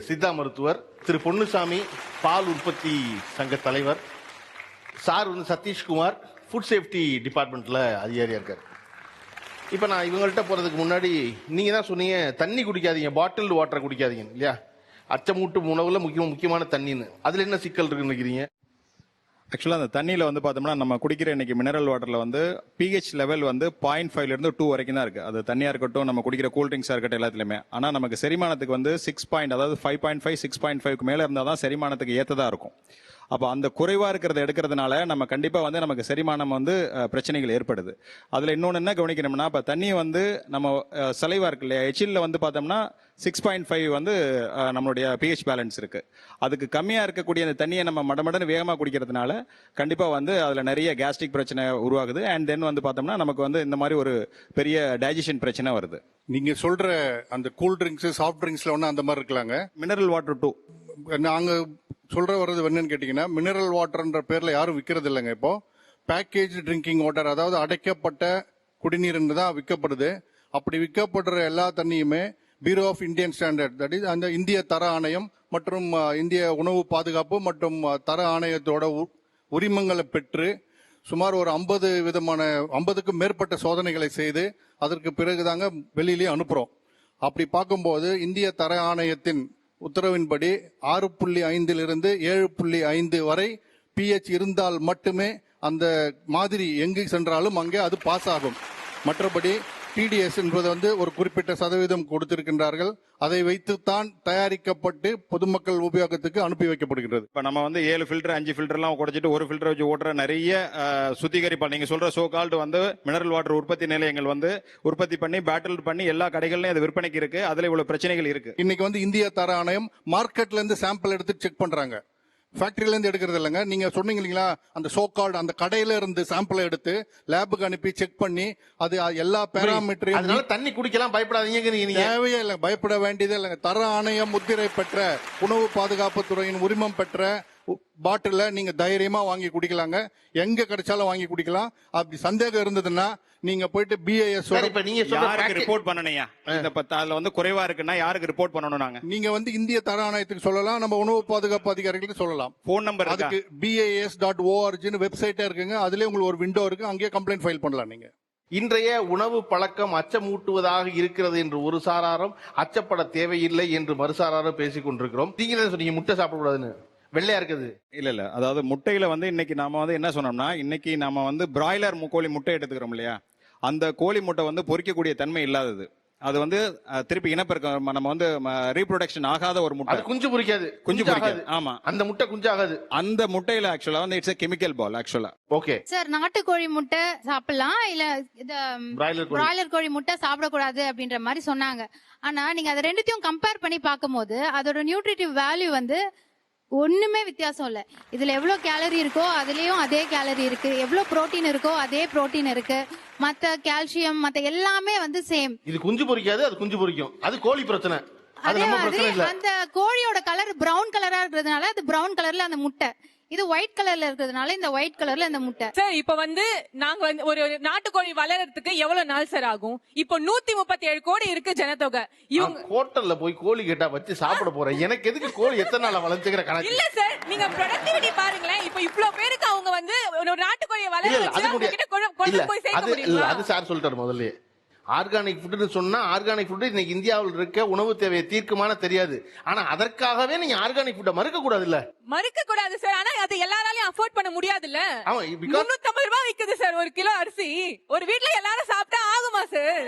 சித்தா மருத்துவர். திரு பொன்னுசாமி பால் உற்பத்தி சங்க தலைவர். சார் சதீஷ்குமார் ஃபுட் சேஃப்டி டிபார்ட்மெண்ட்ல அதிகாரியா இருக்காரு. இப்ப நான் இவங்கள்ட்ட போறதுக்கு முன்னாடி நீங்க தான் சொன்னீங்க தண்ணி குடிக்காதீங்க, பாட்டில்டு வாட்டர் குடிக்காதீங்க இல்லையா? அச்சமூட்டும் உணவுல முக்கியமான தண்ணின்னு. அதுல என்ன சிக்கல் இருக்குன்னு நினைக்கிறீங்க? ஆக்சுவலா அந்த தண்ணியில பார்த்தோம்னா நம்ம குடிக்கிற இன்னைக்கு மினரல் வாட்டர்ல pH லெவல் 0.5 இருந்து 2 வரைக்கும் தான் இருக்கு. அது தண்ணியா இருக்கட்டும், நம்ம குடிக்கிற கூல் ட்ரிங்க்ஸா இருக்கட்டும், எல்லாத்துலயுமே. ஆனா நமக்கு செரிமானத்துக்கு 6 அதாவது 5.5 6.5க்கு மேல இருந்தா தான் செரிமானத்துக்கு ஏத்ததா இருக்கும். அப்போ அந்த குறைவா இருக்கிறத எடுக்கிறதுனால நம்ம கண்டிப்பா நம்மக்கு செரிமானம் பிரச்சனைகள் ஏற்படுது. அதுல இன்னொன்னு என்ன கவனிக்கணும்னா, இப்ப தண்ணியை நம்ம சலைவா இருக்கு இல்லையா, எச்சில்ல பார்த்தோம்னா 6.5 நம்மளுடைய pH பேலன்ஸ் இருக்கு. அதுக்கு கம்மியா இருக்கக்கூடிய அந்த தண்ணியை நம்ம மடமடன்னு வேகமா குடிக்கிறதுனால கண்டிப்பா அதுல நிறைய கேஸ்ட்ரிக் பிரச்சனை உருவாகுது. அண்ட் தென் பார்த்தோம்னா நமக்கு இந்த மாதிரி ஒரு பெரிய டைஜஷன் பிரச்சனை வருது. நீங்க சொல்ற அந்த கூல் ட்ரிங்க்ஸ் சாஃப்ட் ட்ரிங்க்ஸ்ல ஒண்ணு அந்த மாதிரி இருக்கலாங்க. மினரல் வாட்டர் 2 நாங்க சொல்ற வர்றது என்னன்னு கேட்டீங்கன்னா, மினரல் வாட்டர்ன்ற பேர்ல யாரும் விற்கிறது இல்லைங்க. இப்போ பேக்கேஜ் ட்ரிங்கிங் வாட்டர், அதாவது அடைக்கப்பட்ட குடிநீர் தான் விற்கப்படுது. அப்படி விற்கப்படுற எல்லா தண்ணியுமே bureau of Indian standard, that is அந்த இந்திய தர ஆணையம் மற்றும் இந்திய உணவு பாதுகாப்பு மற்றும் தர ஆணையத்தோட உரிமங்களை பெற்று சுமார் ஒரு 50க்கும் மேற்பட்ட சோதனைகளை செய்து அதற்கு பிறகுதாங்க வெளியிலேயே அனுப்புறோம். அப்படி பார்க்கும்போது இந்திய தர ஆணையத்தின் உத்தரவின்படி 6.5 7.5 வரை pH இருந்தால் மட்டுமே அந்த மாதிரி எங்கு சென்றாலும் அங்கே அது பாஸ் ஆகும். மற்றபடி TDS என்பது ஒரு குறிப்பிட்ட சதவீதம் கொடுத்திருக்கின்றார்கள். அதை வைத்துத்தான் தயாரிக்கப்பட்டு பொதுமக்கள் உபயோகத்துக்கு அனுப்பி வைக்கப்படுகிறது. இப்ப நம்ம 7 ஃபில்டர் 5 ஃபில்டர் எல்லாம் குறைச்சிட்டு ஒரு ஃபில்டர் வச்சு ஓட்டுற நிறைய சுத்திகரிப்பால் நீங்க சொல்ற சோ கால்டு மினரல் வாட்டர் உற்பத்தி நிலையங்கள் உற்பத்தி பண்ணி பேட்டில் பண்ணி எல்லா கடைகள்லயும் அது விற்பனைக்கு இருக்கு. அதுல இவ்வளவு பிரச்சனைகள் இருக்கு. இன்னைக்கு இந்திய தர ஆணையம் மார்க்கெட்ல இருந்து சாம்பிள் எடுத்து செக் பண்றாங்க, ஃபேக்டரியில இருந்து எடுக்கிறது இல்லைங்க. நீங்க சொன்னீங்க இல்லைங்களா, அந்த சோகால்டு அந்த கடையில இருந்து சாம்பிளை எடுத்து லேபுக்கு அனுப்பி செக் பண்ணி அது எல்லா பேராமீட்டரையும். அதனால தண்ணி குடிக்கலாம், பயப்படாதீங்க. தேவையே இல்லை, பயப்பட வேண்டியதே இல்லைங்க. தர ஆணையம் முத்திரை பெற்ற உணவு பாதுகாப்பு துறையின் உரிமம் பெற்ற பாட்டில நீங்க தைரியமா வாங்கி குடிக்கலாங்க. எங்க கிடைச்சாலும் வாங்கி குடிக்கலாம். அப்படி சந்தேகம் இருந்ததுன்னா நீங்க போயிட்டு BIS யாருக்கு ரிப்போர்ட் பண்ணணையா, அதுல குறைவா இருக்குன்னா யாருக்கு ரிப்போர்ட் பண்ணணும்? நாங்க நீங்க இந்திய தர ஆணையத்துக்கு சொல்லலாம், நம்ம உணவு பாதுகாப்பு அதிகாரிகளுக்கு சொல்லலாம். போன் நம்பர் அதுக்கு BIS.org வெப்சைட்டே இருக்குங்க. அதுலயே உங்களுக்கு ஒரு விண்டோ இருக்கு, அங்கேயே கம்ப்ளைண்ட் ஃபைல் பண்ணலாம். நீங்க இன்றைய உணவு பழக்கம் அச்சமூட்டுவதாக இருக்கிறது என்று ஒரு சாராரும், அச்சப்பட தேவையில்லை என்று மறுசாராரும் பேசிக் கொண்டிருக்கிறோம். நீங்க சொன்னீங்க முட்டை சாப்பிடக்கூடாதுன்னு, வெள்ளையா இருக்குது. இல்ல அதாவது முட்டையில இன்னைக்கு நாம என்ன சொன்னோம்னா, இன்னைக்கு நாம பிராய்லர் கோழி முட்டை எடுத்துக்கிறோம் இல்லையா, அந்த கோழி முட்டை பொரிக்கக்கூடிய தன்மை இல்லாதது. அது திருப்பி இனப்பெருக்கம் நம்ம ரீப்ரொடக்ஷன் ஆகாத ஒரு முட்டை. அது குஞ்சு பொரிக்காது, குஞ்சு பொரிக்காது. ஆமா, அந்த முட்டை குஞ்சாகாது. அந்த முட்டையில ஆக்சுவலா இட்ஸ் a chemical ball ஆக்சுவலா. ஓகே சார், நாட்டுக்கோழி முட்டை சாப்பிடலாம், இல்ல பிராய்லர் கோழி முட்டை சாப்பிடக்கூடாது அப்படின்ற மாதிரி சொன்னாங்க. ஆனா நீங்க அதை ரெண்டுத்தையும் கம்பேர் பண்ணி பார்க்கும்போது அதோட நியூட்ரிட்டிவ் வேல்யூ ஒண்ணுமே வித்தியாசம் இல்ல. இதுல எவ்வளவு கேலரி இருக்கோ அதுலயும் அதே கேலரி இருக்கு, எவ்வளவு புரோட்டீன் இருக்கோ அதே புரோட்டீன் இருக்கு, மத்த கால்சியம் மத்த எல்லாமே சேம். இது குஞ்சு பொரிக்காது, அது குஞ்சு பொரிக்கும். அது கோழி பிரச்சனை. அதே மாதிரி அந்த கோழியோட கலர் பிரவுன் கலரா இருக்கிறதுனால அது பிரவுன் கலர்ல அந்த முட்டை. இது ஒயிட் கலர்ல இருக்கிறதுனால இந்த ஒயிட் கலர்ல இந்த முட்டை. சார் இப்ப வந்து நாங்க வந்து ஒரு நாட்டுக்கோழி வளர்றதுக்கு எவ்வளவு நாள் சார் ஆகும்? இப்போ 137 கோடி இருக்கு ஜனத்தொகை. இவங்க ஹோட்டல்ல போய் கோழி கேட்டா வச்சு சாப்பிட போறேன். எனக்கு எதுக்கு கோழி எத்தனை நாளா வளர்த்துக்கிற கணக்கு? இல்ல சார், நீங்க ப்ரொடக்டிவிட்டி பாருங்களேன். இப்போ இவ்ளோ பேருக்கு அவங்க வந்து ஒரு நாட்டுக்கோழியை வளர வச்சு அவங்க கிட்ட கொண்டு போய் சேர்க்க முடியுமா? அது சார் சொல்லிட்டாரு முதல்ல. ஆர்கானிக் ஃபுட்னு சொன்னா ஆர்கானிக் ஃபுட் இன்னைக்கு இந்தியாவில் இருக்க உணவு தேவையை தீர்க்குமான தெரியாது. ஆனா அதற்காகவே நீங்க ஆர்கானிக் ஃபுட்டை மறுக்க கூடாது இல்ல? மறுக்க கூடாது சார். ஆனா அது எல்லாராலையும் அஃபோர்ட் பண்ண முடியாது இல்ல. 350 ரூபாய் விக்குது சார் ஒரு கிலோ அரிசி. ஒரு வீட்ல எல்லாரும் சாப்பிட்டா ஆகுமா சார்?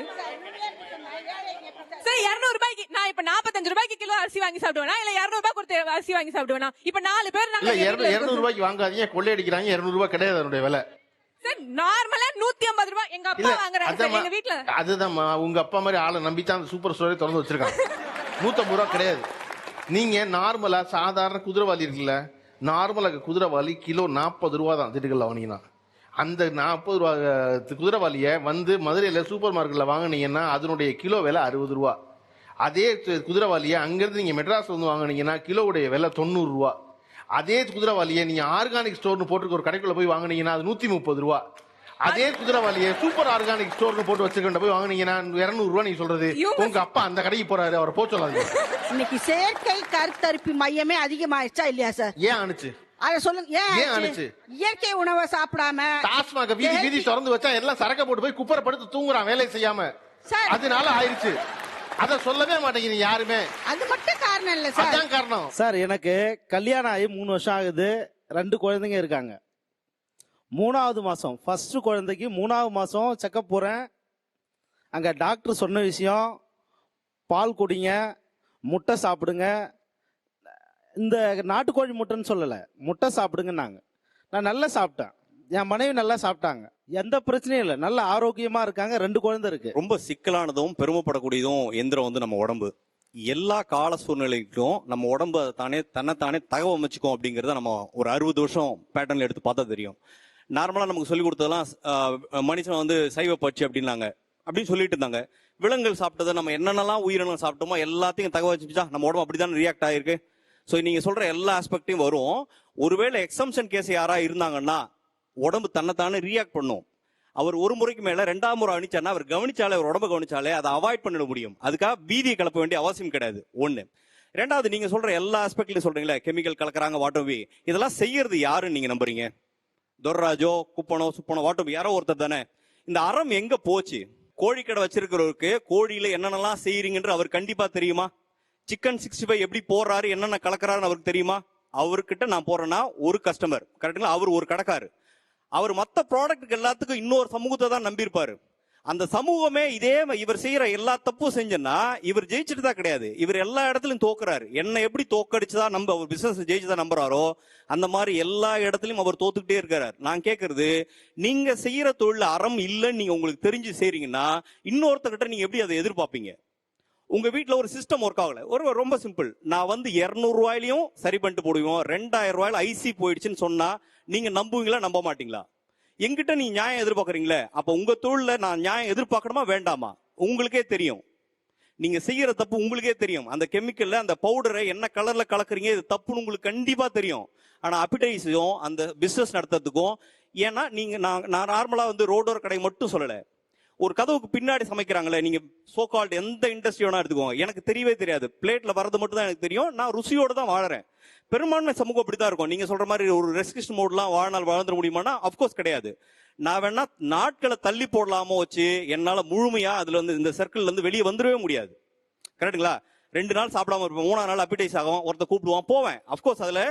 சார் 200 ரூபாய்க்கு நான் இப்ப 45 ரூபாய்க்கு கிலோ அரிசி வாங்கி சாப்பிடுவேனா இல்ல 200 ரூபாய் கொடுத்து அரிசி வாங்கி சாப்பிடுவேனா? இப்ப 4 பேர் நாங்க 200 ரூபாய்க்கு வாங்காதீங்க, கொள்ளையடிக்கிறாங்க. 200 ரூபாய் கிடையாது அதனுடைய விலை. சார் நார்மலா 150 ரூபாய் எங்க அப்பா வாங்குறாங்க சார் எங்க வீட்ல. அதுதான் உங்க அப்பா மாதிரி ஆளை நம்பித்தான் அந்த சூப்பர் ஸ்டோரை திறந்து வச்சிருக்காங்க. 150 ரூபாய் கிடையாது. நீங்க நார்மலா சாதாரண குதிரைவாலி இருக்குல்ல, நார்மலா குதிரைவாலி கிலோ 40 ரூபா தான் திண்டுக்கல்ல வாங்கினா. அந்த 40 ரூபா குதிரைவாலிய வந்து மதுரையில சூப்பர் மார்க்கெட்ல வாங்கினீங்கன்னா அதனுடைய கிலோ விலை 60 ரூபா. அதே குதிரைவாலிய அங்கிருந்து நீங்க மெட்ராஸ் வந்து வாங்கினீங்கன்னா கிலோவுடைய விலை 90 ரூபா. அதே குதிரைவாலியை நீங்க ஆர்கானிக் ஸ்டோர்னு போட்டு ஒரு கடைக்குள்ள போய் வாங்கினீங்கன்னா அது 130 ரூபா. அதே குதிரைவாலியை சூப்பர் ஆர்கானிக் ஸ்டோர்னு போட்டு வச்சுக்கிட்ட போய் வாங்கினீங்கன்னா 200 ரூபா. நீங்க சொல்றது உங்க அப்பா அந்த கடைக்கு போறாரு, அவரை போக சொல்லாதீங்க. இன்னைக்கு செயற்கை கருத்தரிப்பு மையமே அதிகமாயிடுச்சா இல்லையா சார்? ஏன் ஆனிச்சு? அத சொல்லுங்க. ஏன் ஆனிச்சு? இயற்கை உணவை சாப்பிடாம டாஸ்மாக வீதி திறந்து வச்சா எல்லாம் சரக்க போட்டு போய் குப்பரை படுத்து தூங்குறான் வேலை செய்யாம. அதனால ஆயிடுச்சு. அத சொல்லவே மாட்டேங்கிறீங்க யாருமே. அது மட்டும் காரணம் இல்ல சார். அதான் காரணம். சார் எனக்கு கல்யாணம் ஆகி 3 வருஷம் ஆகுது. 2 குழந்தைங்க இருக்காங்க. 3வது மாசம் ஃபர்ஸ்ட் குழந்தைக்கு 3வது மாசம் செக்கப் போறேன். அங்க டாக்டர் சொன்ன விஷயம் பால் குடிங்க, முட்டை சாப்பிடுங்க. இந்த நாட்டுக்கோழி முட்டைன்னு சொல்லல, முட்டை சாப்பிடுங்கன்னாங்க. நான் நல்லா சாப்பிட்டேன், என் மனைவி நல்லா சாப்பிட்டாங்க, எந்த பிரச்சனையும் இல்லை, நல்ல ஆரோக்கியமா இருக்காங்க. 2 குழந்தை இருக்கு. ரொம்ப சிக்கலானதும் பெருமைப்படக்கூடியதும் எந்திரம் வந்து நம்ம உடம்பு. எல்லா கால சூழ்நிலைக்கும் நம்ம உடம்பு தன்னைத்தானே தகவமைச்சுக்கும் அப்படிங்கறத நம்ம ஒரு 60 வருஷம் பேட்டர்ன்ல எடுத்து பார்த்தா தெரியும். நார்மலா நமக்கு சொல்லி கொடுத்ததெல்லாம் மனுஷன் வந்து சைவ பட்சி அப்படின்னாங்க, அப்படின்னு சொல்லிட்டு இருந்தாங்க. விலங்குகள் சாப்பிட்டதை நம்ம என்னென்னலாம் உயிரினம் சாப்பிட்டோமோ எல்லாத்தையும் தகவமைச்சுச்சா நம்ம உடம்பு அப்படிதான் ரியாக்ட் ஆயிருக்கு. ஸோ நீங்க சொல்ற எல்லா ஆஸ்பெக்டையும் வரும். ஒருவேளை எக்ஸம்ஷன் கேஸ் யாரா இருந்தாங்கன்னா உடம்பு தன்னைத்தானே ரியாக்ட் பண்ணும். அவர் ஒரு முறைக்கு மேல 2வது முறை அணிச்சாருன்னா அவர் கவனிச்சாலே, அவர் உடம்பு கவனிச்சாலே அதை அவாய்ட் பண்ணிட முடியும். அதுக்காக பீதியை கலப்ப வேண்டிய அவசியம் கிடையாது. 1. 2வது, நீங்க சொல்ற எல்லா ஆஸ்பெக்ட்லயும் சொல்றீங்களா, கெமிக்கல் கலக்குறாங்க, வாட்டோபி, இதெல்லாம் செய்யறது யாருன்னு நீங்க நம்புறீங்க? துர்ராஜோ, குப்பனோ, சுப்பனோ, வாட்டோபி யாரோ ஒருத்தர் தானே. இந்த அறம் எங்க போச்சு? கோழிக்கடை வச்சிருக்கிறவருக்கு கோழியில என்னென்னலாம் செய்யறீங்கன்ற அவர் கண்டிப்பா தெரியுமா? சிக்கன் 65 எப்படி போடுறாரு, என்னென்ன கலக்குறாருன்னு அவருக்கு தெரியுமா? அவர்கிட்ட நான் போறேன்னா ஒரு கஸ்டமர் கரெக்டுங்களா, அவர் ஒரு கடைக்காரு, அவர் மற்ற ப்ராடக்ட்டுக்கு எல்லாத்துக்கும் இன்னொரு சமூகத்தை தான் நம்பியிருப்பாரு. அந்த சமூகமே இதே இவர் செய்யற எல்லா தப்பும் செஞ்சனா இவர் ஜெயிச்சுட்டு தான் கிடையாது, இவர் எல்லா இடத்துலயும் தோக்குறாரு. என்ன எப்படி தோக்கடிச்சுதான் நம்ம அவர் பிசினஸ் ஜெயிச்சுதான் நம்புறாரோ அந்த மாதிரி எல்லா இடத்துலயும் அவர் தோத்துக்கிட்டே இருக்கிறார். நான் கேட்கறது, நீங்க செய்யற தொழில் அறம் இல்லைன்னு நீங்க உங்களுக்கு தெரிஞ்சு செய்றீங்கன்னா இன்னொருத்தர்கிட்ட நீங்க எப்படி அதை எதிர்பார்ப்பீங்க? உங்க வீட்டுல ஒரு சிஸ்டம் ஒர்க் ஆகல, ஒரு ரொம்ப சிம்பிள், நான் வந்து 200 ரூபாயிலையும் சரி பண்ணிட்டு போடுவோம், 2000 ரூபாயில ஐசி போயிடுச்சுன்னு சொன்னா நீங்க நம்புவீங்களா நம்ப மாட்டீங்களா? எங்கிட்ட நீ நியாயம் எதிர்பார்க்கறீங்களே, அப்ப உங்க தொழில நான் நியாயம் எதிர்பார்க்கணுமா வேண்டாமா? உங்களுக்கே தெரியும், நீங்க செய்யற தப்பு உங்களுக்கே தெரியும். அந்த கெமிக்கல்ல அந்த பவுடரை என்ன கலர்ல கலக்குறீங்க, இது தப்புன்னு உங்களுக்கு கண்டிப்பா தெரியும். ஆனா அப்பிடைஸும் அந்த பிசினஸ் நடத்துறதுக்கும், ஏன்னா நீங்க நான் நார்மலா வந்து ரோடோர் கடை மட்டும் சொல்லல, ஒரு கதவுக்கு பின்னாடி சமைக்கிறாங்களே, நீங்க சோகால்ட் எந்த இண்டஸ்ட்ரி வேணா எடுத்துக்கோங்க, எனக்கு தெரியவே தெரியாது, பிளேட்ல வரது மட்டும் தான் எனக்கு தெரியும். நான் ருசியோட தான் வாழறேன். பெரும்பான்மை சமூகம் அப்படிதான் இருக்கும். நீங்க சொல்ற மாதிரி ஒரு ரெஸ்ட்ரிக்ஷன் மோட்லாம் வாழ்நாள் வாழ்ந்துட முடியுமானா அப்கோர்ஸ் கிடையாது. நான் வேணா நாட்களை தள்ளி போடலாமோ வச்சு என்னால முழுமையா அதுல வந்து இந்த சர்க்கிள்ல இருந்து வெளியே வந்துடவே முடியாது. கரெக்டுங்களா? 2 நாள் சாப்பிடாம இருப்பேன், 3ஆவது நாள் அப்பிடைஸ் ஆகும், ஒருத்த கூப்பிடுவான், போவேன். அப்கோர்ஸ் அதுல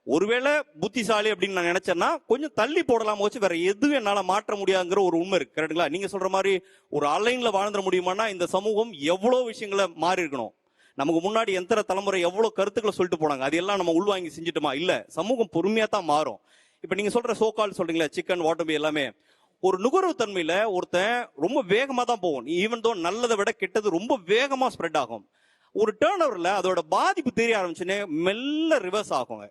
ஒருவேளை புத்திசாலி அப்படின்னு நான் நினைச்சேன்னா கொஞ்சம் தள்ளி போடலாம் வச்சு வேற எதுவும் என்னால மாற்ற முடியாதுங்கிற ஒரு உண்மை இருக்கு. கரெக்டுங்களா? நீங்க சொல்ற மாதிரி ஒரு அலைன்ல வாழ்ந்துட முடியுமானா இந்த சமூகம் எவ்வளவு விஷயங்களை மாறி இருக்கணும். நமக்கு முன்னாடி எத்தனை தலைமுறை எவ்வளவு கருத்துக்களை சொல்லிட்டு போனாங்க, அது எல்லாம் நம்ம உள்வாங்கி செஞ்சுட்டோமா? இல்ல, சமூகம் பொறுமையா தான் மாறும். இப்ப நீங்க சொல்ற சோகால் சொல்றீங்களா, சிக்கன், வாட்டோபி எல்லாமே ஒரு நுகர்வு தன்மையில ஒருத்தன் ரொம்ப வேகமா தான் போகும். ஈவன் தோ நல்லதை விட கெட்டது ரொம்ப வேகமா ஸ்ப்ரெட் ஆகும். ஒரு டேர்ன் ஓவர்ல அதோட பாதிப்பு தெரிய ஆரம்பிச்சுன்னு மெல்ல ரிவர்ஸ் ஆகுங்க.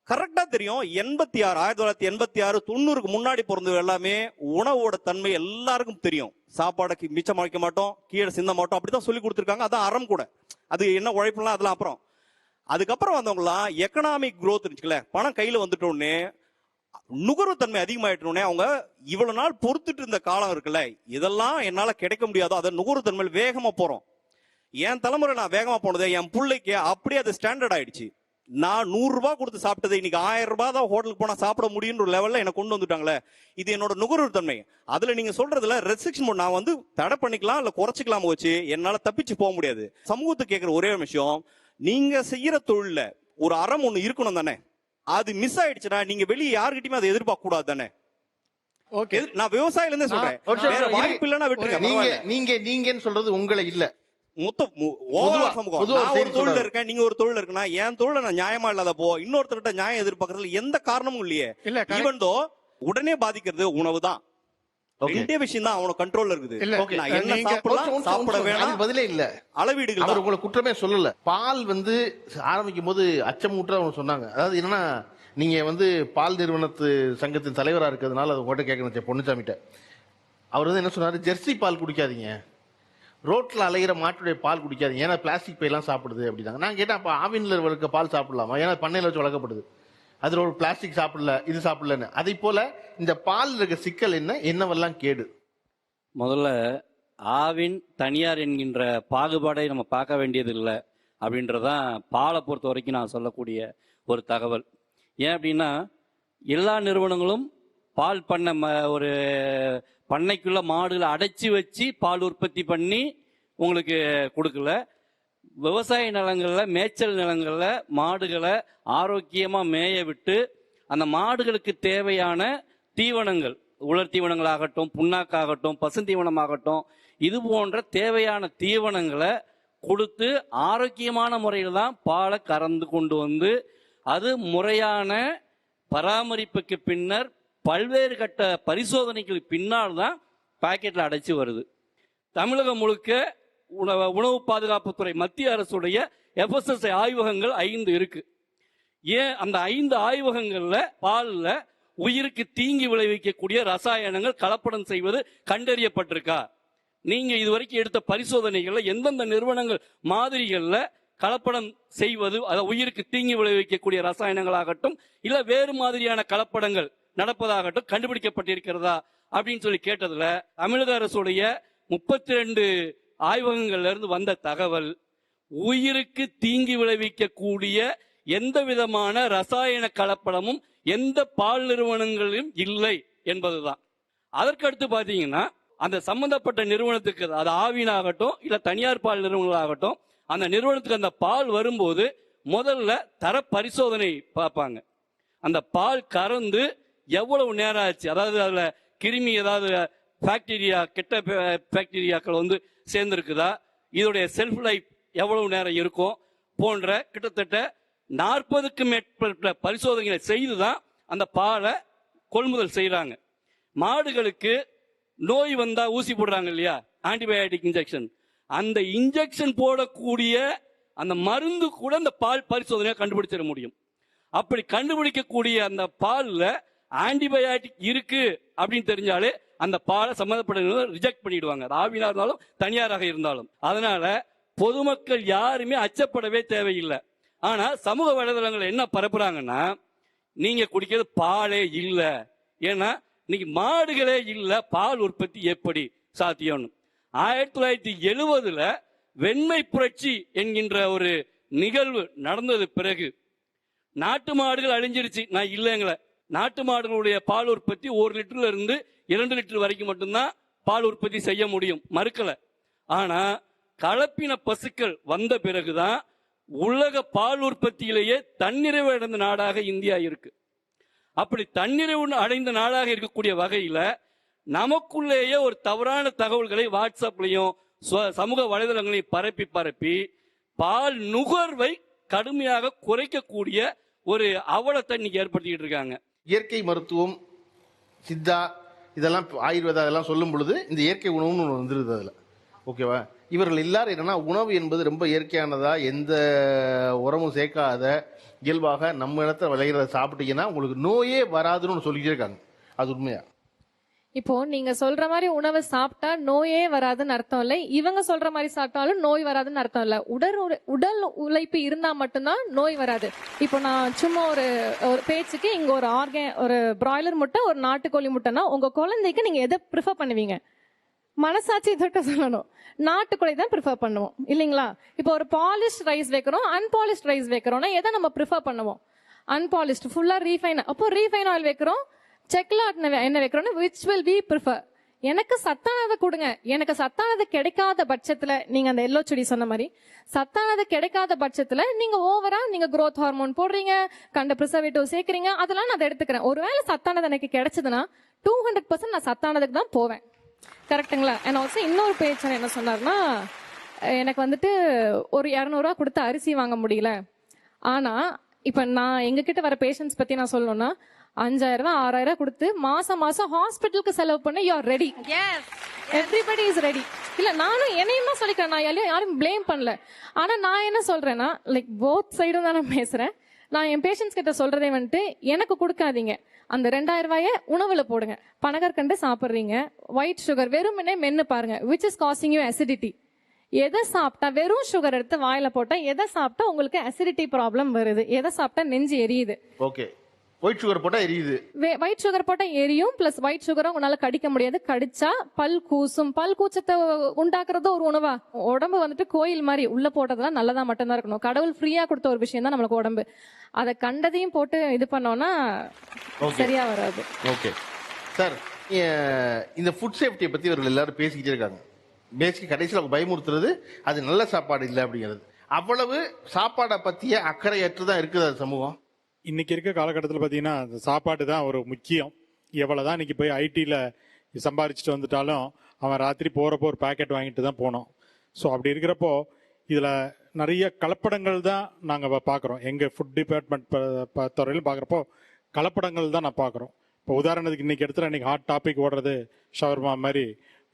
கரெக்டா தெரியும். 1986 90க்கு முன்னாடி பிறந்தது எல்லாமே உணவோட தன்மை எல்லாருக்கும் தெரியும். சாப்பாடுக்கு மிச்சம் வைக்க மாட்டோம், கீழே சிந்த மாட்டோம், அப்படிதான் சொல்லி கொடுத்துருக்காங்க. அதான் அறம் கூட. அது என்ன உழைப்புலாம் அதெல்லாம் அப்புறம். அதுக்கப்புறம் வந்தவங்களாம் எக்கனாமிக் growth இருக்குல்ல, பணம் கையில வந்துட்டோன்னே நுகர்வு தன்மை அதிகமாயிட்டோன்னே அவங்க இவ்வளவு நாள் பொறுத்துட்டு இருந்த காலம் இருக்குல்ல, இதெல்லாம் என்னால கிடைக்க முடியாதோ அதை நுகர்வு தன்மையில் வேகமா போறோம். என் தலைமுறை நான் வேகமா போனது என் பிள்ளைக்கு அப்படியே அது ஸ்டாண்டர்ட் ஆயிடுச்சு. நான் 100 ரூபாய் கொடுத்து சாப்பிட்டது இன்னைக்கு 1000 ரூபாய் தான் ஹோட்டலுக்கு போனா சாப்பிட முடியுன்ற ஒரு லெவல்ல எனக்கு கொண்டு வந்துட்டாங்களே. இது என்னோட நுகர்வு தன்மை. அதுல நீங்க சொல்றதுல ரெஸ்ட்ரிக்ஷன் நான் வந்து தடை பண்ணிக்கலாம் இல்ல குறைச்சிக்கலாம் வச்சு என்னால தப்பிச்சு போக முடியாது. சமூகத்துக்கு கேட்கிற ஒரே விஷயம், நீங்க செய்யற தொழில ஒரு அறம் ஒண்ணு இருக்கணும் தானே. அது மிஸ் ஆயிடுச்சுன்னா நீங்க வெளியே யாருக்கிட்டயுமே அதை எதிர்பார்க்க கூடாது தானே. ஓகே, நான் விவசாயில இருந்தே சொல்றேன், வேற வாய்ப்பு இல்லைன்னா விட்டுருங்க. நீங்கன்னு சொல்றது உங்களை இல்ல, மொத்தம் சமூகம். நான் ஒரு தொழில இருக்கேன், நீங்க ஒரு தொழில இருக்குன்னா என் தொழில நான் நியாயமா இல்லாதப்போ இன்னொருத்தர்கிட்ட நியாயம் எதிர்பார்க்கறதுல எந்த காரணமும் இல்லையே. ஈவன் தோ உடனே பாதிக்கிறது உணவு தான். ரெண்டே விஷயம் தான் அவனோட கண்ட்ரோல்ல இருக்குது. நான் என்ன சாப்பிடலாம் சாப்பிட வேணாம் பதிலே இல்ல. அளவீடுகள் அவர் உங்களை குற்றமே சொல்லல. பால் வந்து ஆரம்பிக்கும் போது அச்சமூட்ட அவங்க சொன்னாங்க. அதாவது என்னன்னா, நீங்க வந்து பால் நிறுவனத்து சங்கத்தின் தலைவரா இருக்கிறதுனால அதை உங்கள்கிட்ட கேட்கணும் பொன்னுச்சாமிட்ட. அவர் வந்து என்ன சொன்னாரு, ஜெர்சி பால் குடிக்காதீங்க, ரோட்ல அலைகிற மாட்டுடைய பால் குடிக்காதீங்க, ஏன்னா பிளாஸ்டிக் பையெல்லாம் சாப்பிடுது அப்படின்னாங்க. நான் கேட்டேன், அப்ப ஆவின்ல வளர்க்க பால் சாப்பிடலாமா, ஏன்னா பண்ணையில வச்சு வளர்க்கப்படுது, அதுல ஒரு பிளாஸ்டிக் சாப்பிடல இது சாப்பிடலன்னு. அதே போல இந்த பால் இருக்க சிக்கல் என்னவெல்லாம் கேடு. முதல்ல ஆவின் தனியார் என்கின்ற பாகுபாடை நம்ம பார்க்க வேண்டியது இல்லை அப்படின்றதான் பாலை பொறுத்த வரைக்கும் நான் சொல்லக்கூடிய ஒரு தகவல். ஏன் அப்படின்னா, எல்லா நிறுவனங்களும் பால் பண்ண ஒரு பண்ணைக்குள்ள மாடுகளை அடைச்சி வச்சு பால் உற்பத்தி பண்ணி உங்களுக்கு கொடுக்கல. விவசாய நிலங்கள்ல, மேய்ச்சல் நிலங்கள்ல மாடுகளை ஆரோக்கியமா மேய விட்டு அந்த மாடுகளுக்கு தேவையான தீவனங்கள், உலர் தீவனங்களாகட்டும், புண்ணாக்காகட்டும், பசுந்தீவனமாகட்டும், இது போன்ற தேவையான தீவனங்களை கொடுத்து ஆரோக்கியமான முறையில் தான் பாலை கறந்து கொண்டு வந்து அது முறையான பராமரிப்புக்கு பின்னர் பல்வேறு கட்ட பரிசோதனைக்கு பின்னால் தான் பாக்கெட்ல அடைச்சு வருது. தமிழகம் முழுக்க உணவு பாதுகாப்புத்துறை மத்திய அரசுடைய FSSAI ஆய்வகங்கள் 5 இருக்கு. ஏன் அந்த 5 ஆய்வகங்கள்ல பால்ல உயிருக்கு தீங்கி விளைவிக்கக்கூடிய ரசாயனங்கள் கலப்படம் செய்வது கண்டறியப்பட்டிருக்கா? நீங்க இதுவரைக்கும் எடுத்த பரிசோதனைகள்ல எந்தெந்த நிறுவனங்கள் மாதிரிகள்ல கலப்படம் செய்வது, உயிருக்கு தீங்கி விளைவிக்கக்கூடிய ரசாயனங்களாகட்டும் இல்ல வேறு மாதிரியான கலப்படங்கள் நடப்பதாகட்டும் கண்டுபிடிக்கப்பட்டிருக்கிறதா அப்படின்னு சொல்லி கேட்டதுல தமிழக அரசுடைய 32 ஆய்வகங்கள்ல இருந்து வந்த தகவல், உயிருக்கு தீங்கி விளைவிக்கக்கூடிய எந்த விதமான ரசாயன கலப்படமும் எந்த பால் நிறுவனங்களிலும் இல்லை என்பதுதான். அதற்கடுத்து பாத்தீங்கன்னா, அந்த சம்பந்தப்பட்ட நிறுவனத்துக்கு, அது ஆவினாகட்டும் இல்ல தனியார் பால் நிறுவனங்களாகட்டும், அந்த நிறுவனத்துக்கு அந்த பால் வரும்போது முதல்ல தர பரிசோதனை பார்ப்பாங்க. அந்த பால் கறந்து எவ்வளவு நேரம் ஆச்சு, அதாவது அதுல கிருமி ஏதாவது பாக்டீரியா, கெட்ட பாக்டீரியாக்கள் வந்து சேர்ந்திருக்குதா, இதோடைய செல்ஃப் லைஃப் எவ்வளவு நேரம் இருக்கும் போன்ற கிட்டத்தட்ட 40க்கும் மேற்பட்ட பரிசோதனைகளை செய்துதான் அந்த பாலை கொள்முதல் செய்யறாங்க. மாடுகளுக்கு நோய் வந்தா ஊசி போடுறாங்க இல்லையா, ஆன்டிபயோட்டிக் இன்ஜெக்ஷன், அந்த இன்ஜெக்ஷன் போடக்கூடிய அந்த மருந்து கூட அந்த பால் பரிசோதனையை கண்டுபிடிச்சிட முடியும். அப்படி கண்டுபிடிக்கக்கூடிய அந்த பால்ல ஆன்டிபயோட்டிக் இருக்கு அப்படின்னு தெரிஞ்சாலே அந்த பாலை சம்பந்தப்பட்ட ரிஜெக்ட் பண்ணிடுவாங்க, ஆவினா இருந்தாலும் தனியாராக இருந்தாலும். அதனால பொதுமக்கள் யாருமே அச்சப்படவே தேவையில்லை. ஆனா சமூக வலைதளங்கள் என்ன பரப்புறாங்கன்னா, நீங்க குடிக்கிறது பாலே இல்ல, ஏன்னா இன்னைக்கு மாடுகளே இல்ல, பால் உற்பத்தி எப்படி சாத்தியம்னு. 1970 வெண்மை புரட்சி என்கின்ற ஒரு நிகழ்வு நடந்தது பிறகு நாட்டு மாடுகள் அழிஞ்சிருச்சு. நான் இல்லைங்கள, நாட்டு மாடுகளுடைய பால் உற்பத்தி 1 லிட்டர்ல இருந்து 2 லிட்டர் வரைக்கும் மட்டும்தான் பால் உற்பத்தி செய்ய முடியும், மறுக்கல. ஆனா கலப்பின பசுக்கள் வந்த பிறகுதான் உலக பால் உற்பத்தியிலேயே தன்னிறைவு அடைந்த நாடாக இந்தியா இருக்கு. அப்படி தன்னிறைவு அடைந்த நாடாக இருக்கக்கூடிய வகையில நமக்குள்ளேயே ஒரு தவறான தகவல்களை வாட்ஸ்அப்லையும் சமூக வலைதளங்களையும் பரப்பி பால் நுகர்வை கடுமையாக குறைக்கக்கூடிய ஒரு அவலத்தை இன்னைக்கு ஏற்படுத்திட்டு இருக்காங்க. இயற்கை மருத்துவம், சித்தா, இதெல்லாம் ஆயுர்வேதா இதெல்லாம் சொல்லும் பொழுது இந்த இயற்கை உணவுன்னு ஒன்று வந்துருது அதுல. ஓகேவா? இவர்கள் எல்லாரும் என்னன்னா, உணவு என்பது ரொம்ப இயற்கையானதா, எந்த உரமும் சேர்க்காத இயல்பாக நம்ம இடத்துல விளைகிறத சாப்பிட்டீங்கன்னா உங்களுக்கு நோயே வராதுன்னு சொல்லிட்டே இருக்காங்க. அது உண்மையா? இப்போ நீங்க சொல்ற மாதிரி உணவு சாப்பிட்டா நோயே வராதுன்னு அர்த்தம் இல்லை, இவங்க சொல்ற மாதிரி சாப்பிட்டாலும் நோய் வராதுன்னு அர்த்தம் இல்லை. உடல் உழைப்பு இருந்தா மட்டும்தான் நோய் வராது. இப்போ நான் சும்மா ஒரு பேச்சுக்கு இங்க ஒரு பிராய்லர் முட்டை, ஒரு நாட்டுக்கோழி முட்டைனா உங்க குழந்தைக்கு நீங்க எதை ப்ரிஃபர் பண்ணுவீங்க? மனசாட்சி தொட்ட சொல்லணும், நாட்டுக்கோழி தான் ப்ரிஃபர் பண்ணுவோம் இல்லைங்களா? இப்போ ஒரு பாலிஷ் ரைஸ் வைக்கிறோம், அன்பாலிஷ்ட் ரைஸ் வைக்கிறோம்னா எதை நம்ம ப்ரிஃபர் பண்ணுவோம்? அன்பாலிஷ்ட், ஃபுல்லா ரீஃபைன். அப்போ ரீஃபைன் ஆயில் வைக்கிறோம், செக்ல என்ன வைக்கிறோம்னா which will we prefer? எனக்கு சத்தானதை கொடுங்க. எனக்கு சத்தானது கிடைக்காத பட்சத்துல, நீங்க அந்த எல்லோ செடி சொன்ன மாதிரி சத்தானது கிடைக்காத பட்சத்துல நீங்க ஓவரா நீங்க growth ஹார்மோன் போடுறீங்க, கண்ட ப்ரிசர்வேட்டிவ் சேர்க்கறீங்க, அதெல்லாம் நான் அதை எடுத்துக்கிறேன். ஒருவேளை சத்தானது எனக்கு கிடைச்சதுன்னா 200% நான் சத்தானதுக்கு தான் போவேன். கரெக்டுங்களா? அண்ட் ஆல்சோ இன்னொரு பேச்சர் என்ன சொன்னார்னா, எனக்கு வந்துட்டு ஒரு 200 ரூபா கொடுத்து அரிசி வாங்க முடியல. ஆனா இப்ப நான் எங்ககிட்ட வர பேஷண்ட்ஸ் பத்தி நான் சொல்லணும்னா 5000 ரூபாய் 6000 ரூபாய் கொடுத்து மாசம் ஹாஸ்பிட்டலுக்கு செலவு பண்ண you are ready. Everybody is ready. இல்ல நானும் என்னையுமா சொல்லிக்கிறேன், நான் யாரும் பிளேம் பண்ணல. ஆனா நான் என்ன சொல்றேன்னா, லைக் போத் சைடும் தான் நான் பேசுறேன். நான் என் பேஷண்ட்ஸ் கிட்ட சொல்றதே வந்துட்டு, எனக்கு கொடுக்காதீங்க, அந்த 2000 ரூபாய உணவுல போடுங்க. பனகற்கண்டு சாப்பிடுறீங்க, ஒயிட் சுகர் வெறுமனே மென்னு பாருங்க, which is causing you acidity. எதை சாப்பிட்டா, வெறும் சுகர் எடுத்து வாயில போட்டா எதை சாப்பிட்டா உங்களுக்கு அசிடிட்டி ப்ராப்ளம் வருது, எதை சாப்பிட்டா நெஞ்சு எரியுது. ஓகே, ஒயிட் சுகர் போட்டா எரியுது. ஒயிட் சுகர் போட்டா எரியும், பிளஸ் ஒயிட் சுகரும் உங்களால கடிக்க முடியாது, கடிச்சா பல் கூசும். பல் கூச்சத்தை உண்டாக்குறது ஒரு உணவா? உடம்பு வந்துட்டு கோயில் மாதிரி உள்ள போட்டதெல்லாம் நல்லதா மட்டும்தான் இருக்கணும். கடவுள் ஃப்ரீயா கொடுத்த ஒரு விஷயம் தான் நம்மளுக்கு உடம்பு. அதை கண்டதையும் போட்டு இது பண்ணோம்னா சரியா வராது. ஓகே சார், இந்த ஃபுட் சேஃப்டியை பத்தி இவர்கள் எல்லாரும் பேசிக்கிட்டே இருக்காங்க. பேசிக் கடைசியில் அவங்க பயமுறுத்துறது அது நல்ல சாப்பாடு இல்லை அப்படிங்கிறது. அவ்வளவு சாப்பாடை பத்திய அக்கறையற்றுதான் இருக்குது அது சமூகம். இன்னைக்கு இருக்க காலகட்டத்தில் பார்த்தீங்கன்னா அந்த சாப்பாடு தான் ஒரு முக்கியம். எவ்வளோதான் இன்னைக்கு போய் ஐடியில் சம்பாரிச்சுட்டு வந்துட்டாலும் அவன் ராத்திரி போகிறப்போ ஒரு பேக்கெட் வாங்கிட்டு தான் போனோம். ஸோ அப்படி இருக்கிறப்போ இதில் நிறைய கலப்படங்கள் தான் நாங்கள் பார்க்குறோம். எங்கள் ஃபுட் டிபார்ட்மெண்ட் துறையில் பார்க்குறப்போ கலப்படங்கள் தான் நான் பார்க்குறோம். இப்போ உதாரணத்துக்கு இன்னைக்கு இடத்துல இன்னைக்கு ஹாட் டாபிக் ஓடுறது ஷவர்மா மாதிரி.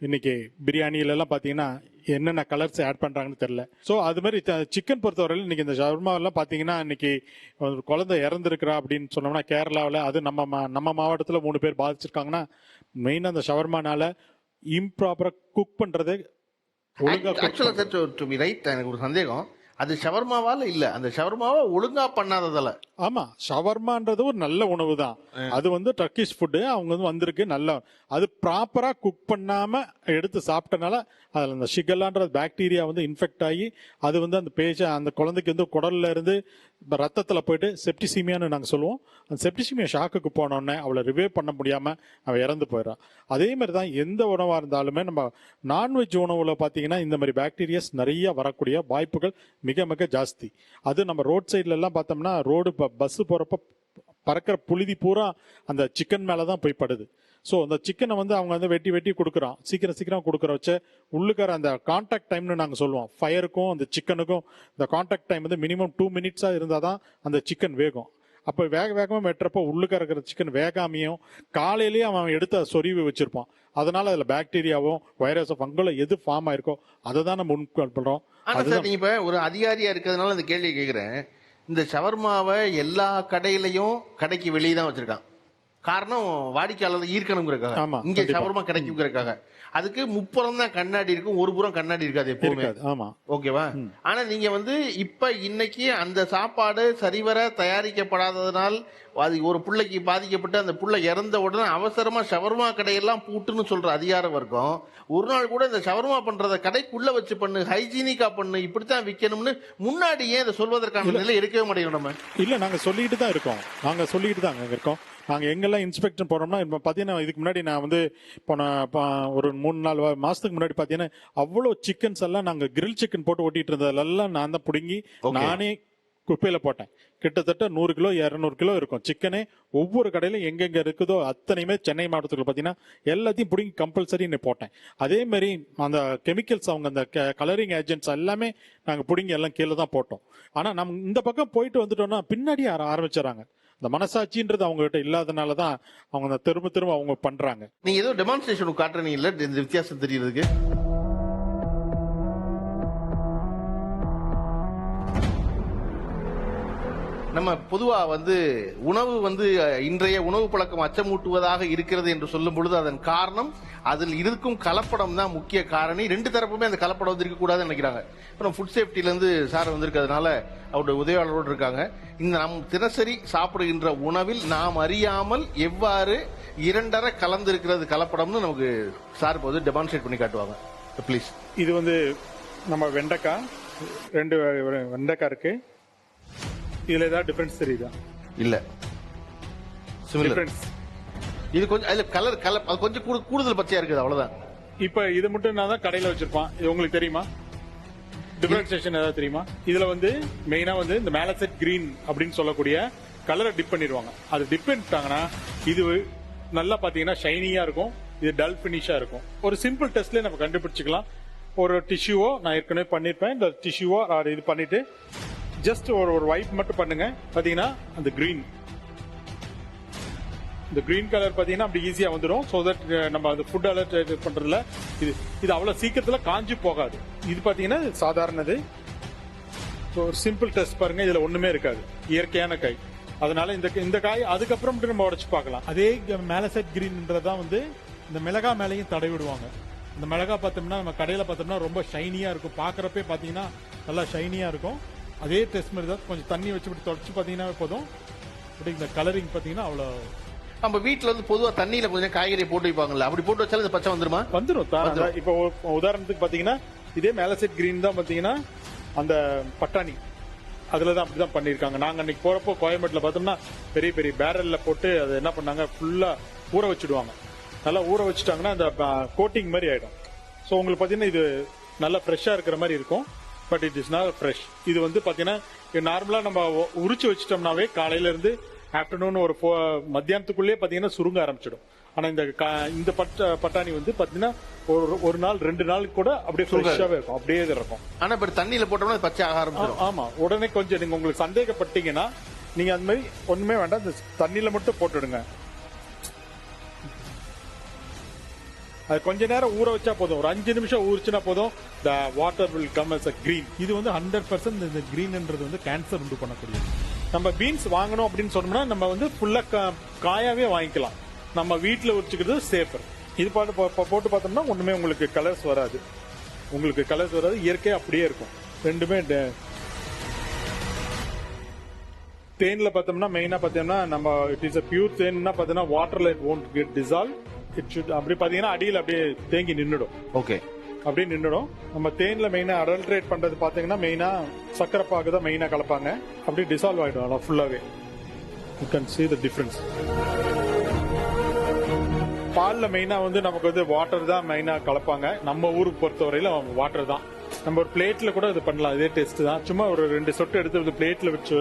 இன்னைக்கு பிரியாணியிலலாம் பார்த்தீங்கன்னா என்னென்ன கலர்ஸ் ஆட் பண்ணுறாங்கன்னு தெரியல. ஸோ அது மாதிரி சிக்கன் பொறுத்தவரையில் இன்னைக்கு இந்த ஷவர்மாவெல்லாம் பார்த்தீங்கன்னா இன்னைக்கு ஒரு குழந்தை இறந்துருக்கிறா அப்படின்னு சொன்னோம்னா கேரளாவில், அது நம்ம மாவட்டத்தில் 3 பேர் பாதிச்சிருக்காங்கன்னா மெயினாக அந்த ஷவர்மானால இம்ப்ராப்பராக குக் பண்ணுறது எனக்கு ஒரு சந்தேகம், அது ஷவர்மாவால இல்ல, அந்த ஷவர்மாவை ஒழுங்கா பண்ணாததால. ஆமா, ஷவர்மான்றது ஒரு நல்ல உணவு தான். அது வந்து டர்க்கிஷ் ஃபுட்டு, அவங்க வந்திருக்கு நல்ல, அது ப்ராப்பரா குக் பண்ணாம எடுத்து சாப்பிட்டனால அதுல அந்த ஷிகல்லான்ற பாக்டீரியா இன்ஃபெக்ட் ஆகி அது அந்த குழந்தைக்கு குடல்ல இருந்து ரத்தத்துல போயிட்டு செப்டிசிமியான்னு நாங்க சொல்லுவோம். அந்த செப்டிசிமியா ஷாக்குக்கு போனோடனே அவளை ரிவைவ் பண்ண முடியாம அவ இறந்து போயிடறான். அதே மாதிரி தான் எந்த உணவா இருந்தாலுமே நம்ம நான்வெஜ் உணவுல பாத்தீங்கன்னா இந்த மாதிரி பாக்டீரியாஸ் நிறைய வரக்கூடிய வாய்ப்புகள் மிக மிக ஜாஸ்தி. அது நம்ம ரோட் சைட்ல எல்லாம் பார்த்தோம்னா ரோடு பஸ் போறப்ப பறக்கிற புழுதி பூரா அந்த சிக்கன் மேலதான் போய் படுது. ஸோ அந்த சிக்கனை அவங்க வெட்டி வெட்டி கொடுக்குறோம், சீக்கிரம் கொடுக்குற வச்சு உள்ளுக்கார அந்த கான்டாக்ட் டைம்னு நாங்கள் சொல்லுவோம். ஃபயருக்கும் அந்த சிக்கனுக்கும் இந்த கான்டாக்ட் டைம் மினிமம் 2 மினிட்ஸாக இருந்தால் தான் அந்த சிக்கன் வேகும். அப்போ வேகமாக வெட்டுறப்போ உள்ளுக்கார இருக்கிற சிக்கன் வேகாமையும் காலையிலேயே அவன் எடுத்து சொருவி வச்சிருப்பான். அதனால அதில் பாக்டீரியாவோ வைரஸோ ஃபங்கலோ எது ஃபார்ம் ஆயிருக்கோ அதை தான் நம்ம முன்கொள்றோம். நீங்க இப்ப ஒரு அதிகாரியா இருக்கிறதுனால இந்த கேள்வி கேட்கிறேன். இந்த ஷவர்மாவை எல்லா கடையிலையும் கடைக்கு வெளியே தான் வச்சிருக்கான். காரணம் வாடிக்கையாளர் ஈர்க்கணுங்கிறதுக்காக. இங்க ஷவர்மா கிடைக்குங்கிறதுக்காக. அதுக்கு முப்புறம் தான் கண்ணாடி இருக்கும், ஒரு புறம் கண்ணாடி இருக்காது எப்பவுமே. ஓகேவா? ஆனா நீங்க இப்ப இன்னைக்கு அந்த சாப்பாடு சரிவர தயாரிக்கப்படாததுனால் அது ஒரு புள்ளைக்கு பாதிக்கப்பட்டு அந்த புள்ள இறந்த உடனே அவசரமா ஷவர்மா கடையெல்லாம் பூட்டுன்னு சொல்ற அதிகார வர்க்கம் ஒரு நாள் கூட இந்த ஷவர்மா பண்றத கடைக்குள்ள வச்சு பண்ணு, ஹைஜீனிக்கா பண்ணு, இப்படித்தான் விற்கணும்னு முன்னாடியே இதை சொல்வதற்கான நிலை எடுக்கவே மாட்டேங்கிறோம். நம்ம இல்ல, நாங்க சொல்லிட்டு தான் இருக்கோம். நாங்க எங்கெல்லாம் இன்ஸ்பெக்ஷன் போறோம்னா இப்ப பாத்தீங்கன்னா இதுக்கு முன்னாடி நான் போன ஒரு 3-4 மாசத்துக்கு முன்னாடி பாத்தீங்கன்னா அவ்வளவு சிக்கன்ஸ் எல்லாம் நாங்க கிரில் சிக்கன் போட்டு ஓட்டிட்டு இருந்ததெல்லாம் நான் தான் புடுங்கி நானே குப்பையில போட்டேன். கிட்டத்தட்ட 100 கிலோ 200 கிலோ இருக்கும் சிக்கனே. ஒவ்வொரு கடையிலும் எங்கெங்க இருக்குதோ அத்தனையுமே சென்னை மாவட்டத்தில் பாத்தீங்கன்னா எல்லாத்தையும் புடுங்கி கம்பல்சரி போட்டேன். அதே மாதிரி அந்த கெமிக்கல்ஸ் அந்த கலரிங் ஏஜென்ட்ஸ் எல்லாமே நாங்க புடுங்கி எல்லாம் கீழே தான் போட்டோம். ஆனா நம்ம இந்த பக்கம் போயிட்டு வந்துட்டோம்னா பின்னாடி ஆரம்பிச்சிடறாங்க. இந்த மனசாட்சின்றது அவங்க கிட்ட இல்லாதனாலதான் அவங்க திரும்ப அவங்க பண்றாங்க. நீங்க ஏதோ டெமான்ஸ்ட்ரேஷன் காட்டுறீங்க இல்ல, இந்த வித்தியாசம் தெரியுறதுக்கு. நம்ம பொதுவா வந்து உணவு வந்து இன்றைய உணவு பழக்கம் அச்சமூட்டுவதாக இருக்கிறது என்று சொல்லும் பொழுது அதன் காரணம் அதில் இருக்கும் கலப்படம் தான் முக்கிய காரணி. ரெண்டு தரப்புமே அந்த கலப்படம் வந்து இருக்கக்கூடாதுன்னு நினைக்கிறாங்க. இப்போ ஃபுட் சேஃப்டில இருந்து சார் வந்திருக்கிறதுனால அவருடைய உதவியாளரோடு இருக்காங்க. இந்த நம் தினசரி சாப்பிடுகின்ற உணவில் நாம் அறியாமல் எவ்வாறு இரண்டரை கலந்து இருக்கிறது கலப்படம்னு நமக்கு சார் போது டெமான்ஸ்ட்ரேட் பண்ணி காட்டுவாங்க. ப்ளீஸ். இது வந்து நம்ம வெண்டைக்காய், 2 வெண்டைக்காய் இருக்கு. இதுல ஏதாவது டிஃபரன்ஸ் தெரியுதா? இல்ல. டிஃபரன்ஸ் இது கொஞ்சம் அதுல கலர் அது கொஞ்சம் கூடுதல் பச்சையா இருக்குது, அவ்வளவுதான். இப்ப இது மட்டும் நான் தான் கடையில வச்சிருப்பான். இது உங்களுக்கு தெரியுமா? டிஃபரன்சியேஷன் ஏதாவது தெரியுமா? இதுல வந்து மெயினா வந்து இந்த மேலசெட் கிரீன் அப்படின்னு சொல்லக்கூடிய கலரை டிப் பண்ணிடுவாங்க. அது டிப் பண்ணிட்டாங்கன்னா இது நல்லா பாத்தீங்கன்னா ஷைனியா இருக்கும், இது டல் பினிஷா இருக்கும். ஒரு சிம்பிள் டெஸ்ட்ல நம்ம கண்டுபிடிச்சுக்கலாம். ஒரு டிஷ்யூவோ நான் ஏற்கனவே பண்ணிருப்பேன், இந்த டிஷ்யூவோ இது பண்ணிட்டு ஜஸ்ட் ஒரு வைப் மட்டும் பண்ணுங்க. பாத்தீங்கன்னா அந்த கிரீன், இந்த கிரீன் கலர் பாத்தீங்கன்னா அப்படி ஈஸியா வந்துடும். சோ தட் நம்ம அந்த ஃபுட் அலர்ட் பண்றதுல இது அவ்வளவு சீக்கிரத்துல காஞ்சி போகாது. இது பாத்தீங்கன்னா சாதாரணது. ஒரு சிம்பிள் டெஸ்ட் பாருங்க, இதுல ஒண்ணுமே இருக்காது, இயற்கையான காய். அதனால இந்த காய் அதுக்கப்புறம் நம்ம உடைச்சு பார்க்கலாம். அதே மேலசெட் கிரீன்ன்றதான் வந்து இந்த மிளகா மேலையும் தடவி விடுவாங்க. இந்த மிளகா பார்த்தோம்னா நம்ம கடையில பார்த்தோம்னா ரொம்ப ஷைனியா இருக்கும், பாக்குறப்பே பாத்தீங்கன்னா நல்லா ஷைனியா இருக்கும். அதே டெஸ்ட் மாதிரி தான் கொஞ்சம் தண்ணி வச்சு தொடச்சு பாத்தீங்கன்னா போதும். இந்த கலரிங் பாத்தீங்கன்னா அவ்வளவு. நம்ம வீட்டுல வந்து பொதுவா தண்ணியில கொஞ்சம் காய்கறி போட்டு வைப்பாங்கல்ல, அப்படி போட்டு வச்சாலும் இந்த பச்சை வந்துருமா? வந்துடும். இப்போ உதாரணத்துக்கு பாத்தீங்கன்னா இதே மேலசெட் கிரீன் தான் பாத்தீங்கன்னா அந்த பட்டாணி அதுலதான் அப்படிதான் பண்ணிருக்காங்க. நாங்க அன்னைக்கு போறப்போ கோயம்பேட்டில் பார்த்தோம்னா பெரிய பெரிய பேரல்ல போட்டு அதை என்ன பண்ணாங்க, ஃபுல்லா ஊற வச்சுடுவாங்க. நல்லா ஊற வச்சுட்டாங்கன்னா அந்த கோட்டிங் மாதிரி ஆயிடும். ஸோ உங்களுக்கு பாத்தீங்கன்னா இது நல்லா ஃப்ரெஷ்ஷா இருக்கிற மாதிரி இருக்கும். But it is not fresh. இது வந்து பாத்தீங்கன்னா நார்மலா நம்ம உரிச்சு வச்சிட்டோம்னாவே காலையில இருந்து ஆஃப்டர்நூன் ஒரு மத்தியானத்துக்குள்ளேயே பாத்தீங்கன்னா சுருங்க ஆரம்பிச்சிடும். ஆனா இந்த பட்டாணி வந்து பாத்தீங்கன்னா ஒரு நாள் 2 நாளுக்கு கூட அப்படியே ஃப்ரெஷ்ஷாவே இருக்கும், அப்படியே இருக்கும். ஆனா இப்ப தண்ணியில போட்டோம்னா பச்சை ஆக ஆரம்பிச்சிடும். ஆமா, உடனே கொஞ்சம் நீங்க உங்களுக்கு சந்தேகப்பட்டீங்கன்னா நீங்க அந்த மாதிரி ஒண்ணுமே வேண்டாம், இந்த தண்ணியில மட்டும் போட்டுடுங்க. அது கொஞ்ச நேரம் ஊற வச்சா போதும், ஒரு 5 நிமிஷம் ஊறிச்சுனா போதும். the water will come as a green. இது வந்து 100% இந்த கிரீன்ன்றது வந்து கேன்சர் உண்டு பண்ணக்கூடியது. நம்ம பீன்ஸ் வாங்கணும் அப்படின்னு சொன்னோம்னா நம்ம வந்து ஃபுல்லா காயாவே வாங்கிக்கலாம். நம்ம வீட்டுல உரிச்சுக்கிறது சேஃபர். இது போட்டு பார்த்தோம்னா ஒண்ணுமே உங்களுக்கு கலர்ஸ் வராது, இயற்கையா அப்படியே இருக்கும். ரெண்டுமே தேன்ல பார்த்தோம்னா மெயினா பார்த்தோம்னா நம்ம இட் இஸ் a பியூர் தேன்னா பார்த்தோம்னா வாட்டர்ல it won't get dissolved. It should அப்படி பாத்தீங்கன்னா அடியில் அப்படியே தேங்கி நின்றுடும். ஓகே, அப்படியே நின்றுடும். நம்ம தேன்ல மெயினா அடல்ட்ரேட் பண்றது பாத்தீங்கன்னா மெயினா சக்கரை பாகு தான் மெயினா கலப்பாங்க. அப்படியே டிசால்வ் ஆயிடும் ஃபுல்லாவே. You can see the difference. பால்ல மெயினா வந்து நமக்கு வந்து வாட்டர் தான் மெயினா கலப்பாங்க. நம்ம ஊருக்கு பொறுத்தவரையில வாட்டர் தான். நம்ம ஒரு பிளேட்ல கூட இது பண்ணலாம், இதே டெஸ்ட் தான். சும்மா ஒரு 2 சொட்டு எடுத்து பிளேட்ல வச்சு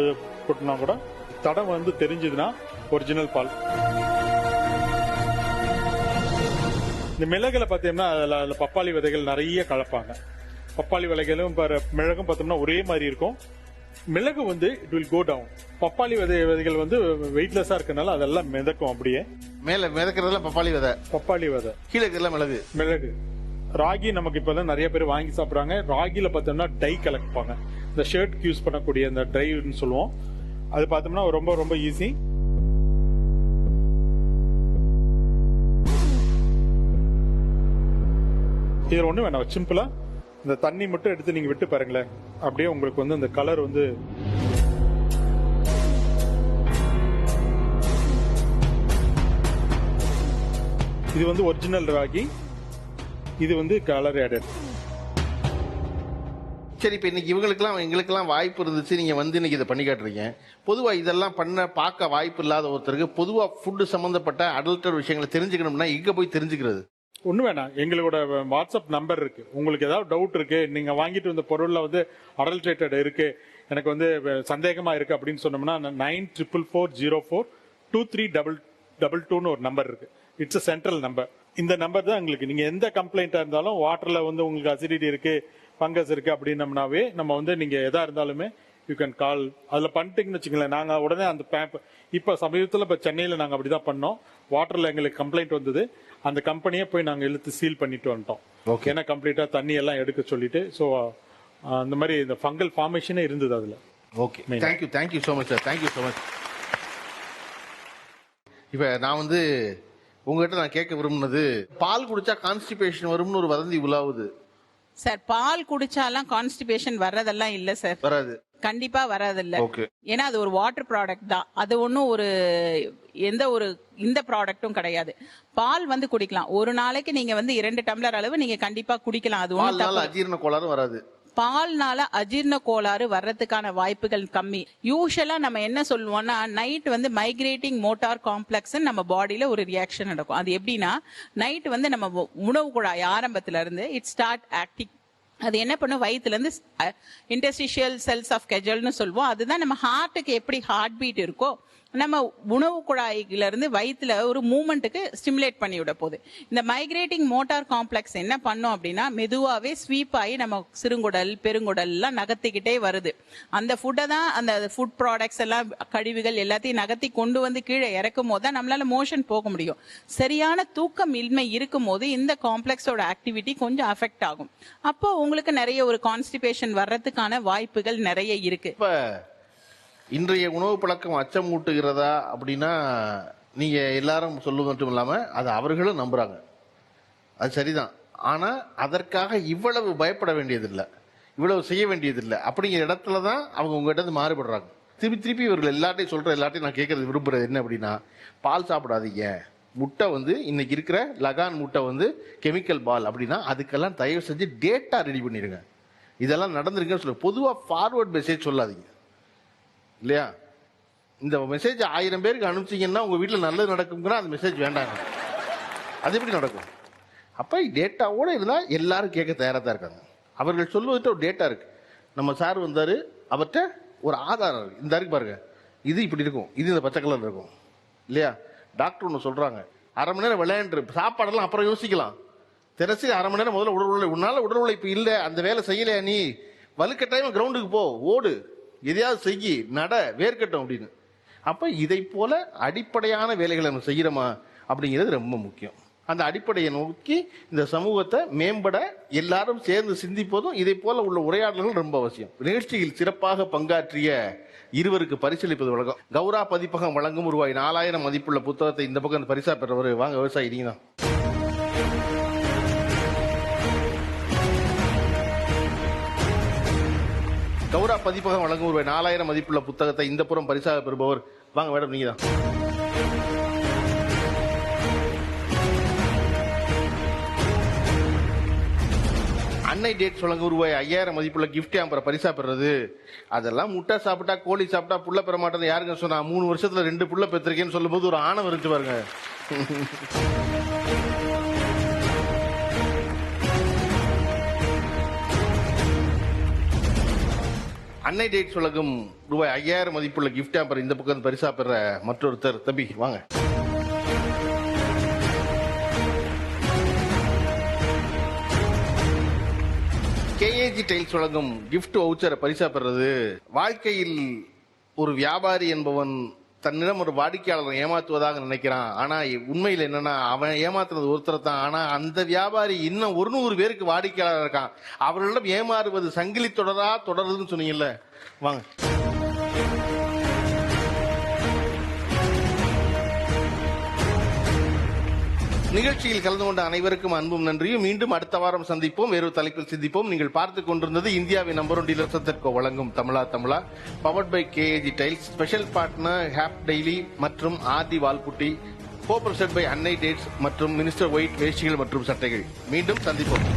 போட்டோம்னா கூட தடம் வந்து தெரிஞ்சதுன்னா ஒரிஜினல் பால். இந்த மிளகுல பாத்தீங்கன்னா அதுல பப்பாளி விதைகள் நிறைய கலப்பாங்க. பப்பாளி விதைகளும் மிளகும் பார்த்தோம்னா ஒரே மாதிரி இருக்கும். மிளகு வந்து இட் வில் கோ டவுன். பப்பாளி விதைகள் வந்து வெயிட்லெஸ்ஸா இருக்கனால அதெல்லாம் மிதக்கும். அப்படியே மேல மிதக்கிறதுல பப்பாளி விதை, கீழே இருக்கிறதுல மிளகு. ராகி நமக்கு இப்பதான் நிறைய பேர் வாங்கி சாப்பிடுறாங்க. ராகில பார்த்தோம்னா டை கலப்பாங்க. இந்த ஷர்ட் யூஸ் பண்ணக்கூடிய இந்த ட்ரைன்னு சொல்லுவோம். அது பார்த்தோம்னா ரொம்ப ரொம்ப ஈஸி. இது ஒண்ணு வேணாம், சிம்பிளா இந்த தண்ணி மட்டும் எடுத்து நீங்க விட்டு பாருங்களேன், அப்படியே உங்களுக்கு வந்து இந்த கலர் வந்து இது வந்து ஒரிஜினல் ராகி, இது வந்து கலர் ஆடட். சரி, இப்ப இன்னைக்கு எங்களுக்கெல்லாம் வாய்ப்பு இருந்துச்சு, நீங்க வந்து இன்னைக்கு இதை பண்ணி காட்டுறீங்க. பொதுவா இதெல்லாம் பார்க்க வாய்ப்பு இல்லாத ஒருத்தருக்கு பொதுவா ஃபுட் சம்பந்தப்பட்ட அடல்ட்டர் விஷயங்களை தெரிஞ்சுக்கணும்னா எங்க போய் தெரிஞ்சுக்கிறது? ஒண்ணு வேணாம், எங்களோட வாட்ஸ்அப் நம்பர் இருக்கு. உங்களுக்கு ஏதாவது டவுட் இருக்கு, நீங்க வாங்கிட்டு வந்த பொருள்ல வந்து அடல்ட்ரேட்டட் இருக்கு, எனக்கு வந்து சந்தேகமா இருக்கு அப்படின்னு சொன்னோம்னா 94442322 ஒரு நம்பர் இருக்கு. It's a central number. இந்த நம்பர் தான் உங்களுக்கு, நீங்க எந்த கம்ப்ளைண்டா இருந்தாலும் வாட்டர்ல வந்து உங்களுக்கு அசிடிட்டி இருக்கு, ஃபங்கஸ் இருக்கு அப்படின்னம்னாவே நம்ம வந்து நீங்க எதா இருந்தாலுமே யூ கேன் கால். அதுல பண்ணிட்டீங்கன்னு வச்சுங்களேன், நாங்க உடனே அந்த இப்ப சமீபத்தில் இப்ப சென்னையில நாங்க அப்படிதான் பண்ணோம். வாட்டர்ல எங்களுக்கு கம்ப்ளைண்ட் வந்தது, அந்த கம்பெனியை போய் நாங்க இழுத்து சீல் பண்ணிட்டு வந்துட்டோம். ஏன்னா கம்ப்ளீட்டா தண்ணி எல்லாம் எடுக்க சொல்லிட்டு. ஸோ அந்த மாதிரி இந்த ஃபங்கல் ஃபார்மேஷனே இருந்தது அதுல. Okay, thank you so much sir, thank you so much. இப்ப நான் உங்ககிட்ட நான் கேட்க விரும்புனது, பால் குடிச்சா கான்ஸ்டிபேஷன் வரும்னு ஒரு வதந்தி உலாவுது சார். பால் குடிச்சாலாம் கான்ஸ்டிபேஷன் வர்றதெல்லாம் இல்ல சார், வராது, கண்டிப்பா வராதில்ல. ஓகே. ஏன்னா அது ஒரு வாட்டர் ப்ராடக்ட் தான், அது ஒன்றும் எந்த ஒரு இந்த ப்ராடக்ட்டும் கிடையாது. பால் குடிக்கலாம், ஒரு நாளைக்கு நீங்க 2 டம்ளர் அளவு நீங்க கண்டிப்பா குடிக்கலாம். அது ஒன்றும் அஜீரண கோளாறு வராது. பால்னால அஜீர்ண கோளாறு வர்றதுக்கான வாய்ப்புகள் கம்மி. யூஸ்வலா நம்ம என்ன சொல்லுவோம்னா, நைட் மைக்ரேட்டிங் மோட்டார் காம்ப்ளெக்ஸ் நம்ம பாடியில ஒரு ரியாக்ஷன் நடக்கும். அது எப்படின்னா, நைட் நம்ம உணவு குழாய் ஆரம்பத்துல இருந்து இட் ஸ்டார்ட் ஆக்டிங். அது என்ன பண்ணும், வயிற்றுல இருந்து இன்டர்ஸ்டிஷியல் செல்ஸ் ஆஃப் கெஜல்னு சொல்லுவோம். அதுதான் நம்ம ஹார்ட்டுக்கு எப்படி ஹார்ட் பீட் இருக்கோ, நம்ம உணவு குழாயில இருந்து வயிற்றுல ஒரு மூமெண்ட்டுக்கு ஸ்டிமுலேட் பண்ணி விட போகுது. இந்த மைக்ரேட்டிங் மோட்டார் காம்ப்ளெக்ஸ் என்ன பண்ணும் அப்படின்னா, மெதுவாவே ஸ்வீப் ஆகி நம்ம சிறுங்குடல் பெருங்குடல் எல்லாம் நகர்த்திக்கிட்டே வருது. அந்த ஃபுட்டை தான், அந்த ஃபுட் ப்ராடக்ட்ஸ் எல்லாம், கழிவுகள் எல்லாத்தையும் நகர்த்தி கொண்டு கீழே இறக்கும் போது தான் நம்மளால மோஷன் போக முடியும். சரியான தூக்கம் இன்மை இருக்கும் போது இந்த காம்ப்ளெக்ஸோட ஆக்டிவிட்டி கொஞ்சம் அஃபெக்ட் ஆகும். அப்போ உங்களுக்கு நிறைய ஒரு கான்ஸ்டிபேஷன் வர்றதுக்கான வாய்ப்புகள் நிறைய இருக்கு. இன்றைய உணவு பழக்கம் அச்சமூட்டுகிறதா அப்படின்னா, நீங்க எல்லாரும் சொல்லுவது மட்டும் இல்லாம அது அவர்களும் நம்புறாங்க. அது சரிதான். ஆனா அதற்காக இவ்வளவு பயப்பட வேண்டியதில்லை, இவ்வளவு செய்ய வேண்டியதில்லை அப்படிங்கிற இடத்துல தான் அவங்க உங்ககிட்ட மாறுபடுறாங்க. திருப்பி இவர்கள் எல்லாத்தையும் நான் கேட்கறது விரும்புறது என்ன அப்படின்னா, பால் சாப்பிடாதீங்க, முட்டை இன்னைக்கு இருக்கிற லகான் முட்டை கெமிக்கல் பால் அப்படின்னா அதுக்கெல்லாம் தயவு செஞ்சு டேட்டா ரெடி பண்ணிடுங்க. இதெல்லாம் நடந்திருக்குன்னு சொல்ல, பொதுவாக ஃபார்வர்ட் மெசேஜ் சொல்லாதீங்க இல்லையா? இந்த மெசேஜ் 1000 பேருக்கு அனுப்பிச்சிங்கன்னா உங்க வீட்டில் நல்லது நடக்கும்னா அந்த மெசேஜ் வேண்டாங்க. அது எப்படி நடக்கும்? அப்போ டேட்டாவோட இருந்தால் எல்லாரும் கேட்க தயாராக தான் இருக்காங்க. அவர்கள் சொல்வதற்கு ஒரு டேட்டா இருக்கு. நம்ம சார் வந்தாரு, அவர்கிட்ட ஒரு ஆதாரம் இருக்கு. இந்த இருக்கு பாருங்க, இது இப்படி இருக்கும், இது இந்த பச்சை கலர் இருக்கும் இல்லையா? டாக்டர் ஒன்று சொல்றாங்க, 1/2 மணி நேரம் விளையாண்டு சாப்பாடெல்லாம் அப்புறம் யோசிக்கலாம், தினசரி 1/2 மணி நேரம் முதல்ல உன்னால உடல் உழைப்பு இல்லை, அந்த வேலை செய்யலையா, நீ வலுக்கட்டாயமா கிரவுண்டுக்கு போ, ஓடு, எதையாவது செய்யி, நட, வேர்க்கட்டும் அப்படின்னு. அப்ப இதை போல அடிப்படையான வேலைகளை நம்ம செய்யறோமா அப்படிங்கிறது ரொம்ப முக்கியம். அந்த அடிப்படையை நோக்கி இந்த சமூகத்தை மேம்பட எல்லாரும் சேர்ந்து சிந்திப்பதும் இதை போல உள்ள உரையாடல்கள் ரொம்ப அவசியம். நிகழ்ச்சியில் சிறப்பாக பங்காற்றிய இருவருக்கு பரிசளிப்பது வழக்கம். கௌரா பதிப்பகம் வழங்கும் ரூபாய் 4000 மதிப்புள்ள புத்தகத்தை இந்த பக்கம் பரிசா பெறவர் வாங்க, விவசாயி நீங்க தான். கௌரா பதிப்பகம் வழங்கும் ரூபாய் 4000 மதிப்புள்ள புத்தகத்தை இந்த புறம் பரிசாக பெறுபவர் வாங்க மேடம், நீங்க தான். அன்னை டேட்ஸ் வழங்கும் ரூபாய் 5000 மதிப்புள்ள கிஃப்ட் ஆம்பரை பரிசா பெறது. அதெல்லாம் முட்டை சாப்பிட்டா கோழி சாப்பிட்டா புள்ள பெற மாட்டேன்னு யாருங்க சொன்னா? 3 வருஷத்துல 2 புள்ள பெற்றிருக்கேன்னு சொல்லும் போது ஒரு ஆணவம் இருந்துச்சு பாருங்க. அன்னை டேட்ஸ் வழங்கும் ரூபாய் 5000 மதிப்புள்ள கிஃப்ட் ஆம்பர் இந்த பக்கம் பரிசா பெற மற்றொருத்தர். தம்பி வாங்க. கேஏஜி டைல்ஸ் வழங்கும் கிஃப்ட் வவுச்சரை பரிசா பெறது. வாழ்க்கையில் ஒரு வியாபாரி என்பவன் தன்னிடம் ஒரு வாடிக்கையாளரை ஏமாத்துவதாக நினைக்கிறான். ஆனா உண்மையில் என்னன்னா, அவன் ஏமாத்துறது ஒருத்தர் தான். ஆனா அந்த வியாபாரி இன்னும் 100 பேருக்கு வாடிக்கையாளர் இருக்கான். அவர்களிடம் ஏமாறுவது சங்கிலி தொடருதுன்னு சொன்னீங்கல்ல, வாங்க. நிகழ்ச்சியில் கலந்து கொண்ட அனைவருக்கும் அன்பும் நன்றியும். மீண்டும் அடுத்த வாரம் சந்திப்போம், வேறு தலைப்பில் சிந்திப்போம். நீங்கள் பார்த்துக் கொண்டிருந்தது இந்தியாவின் நம்பர் 1 டீலர் வசந்த் கோ வழங்கும் Tamizha powered by KAG tiles. Special partner hap daily மற்றும் Aadhi wall putty, co present by Annai dates மற்றும் மினிஸ்டர் ஒயிட் வேஷ்டிகள் மற்றும் சட்டைகள். மீண்டும் சந்திப்போம்.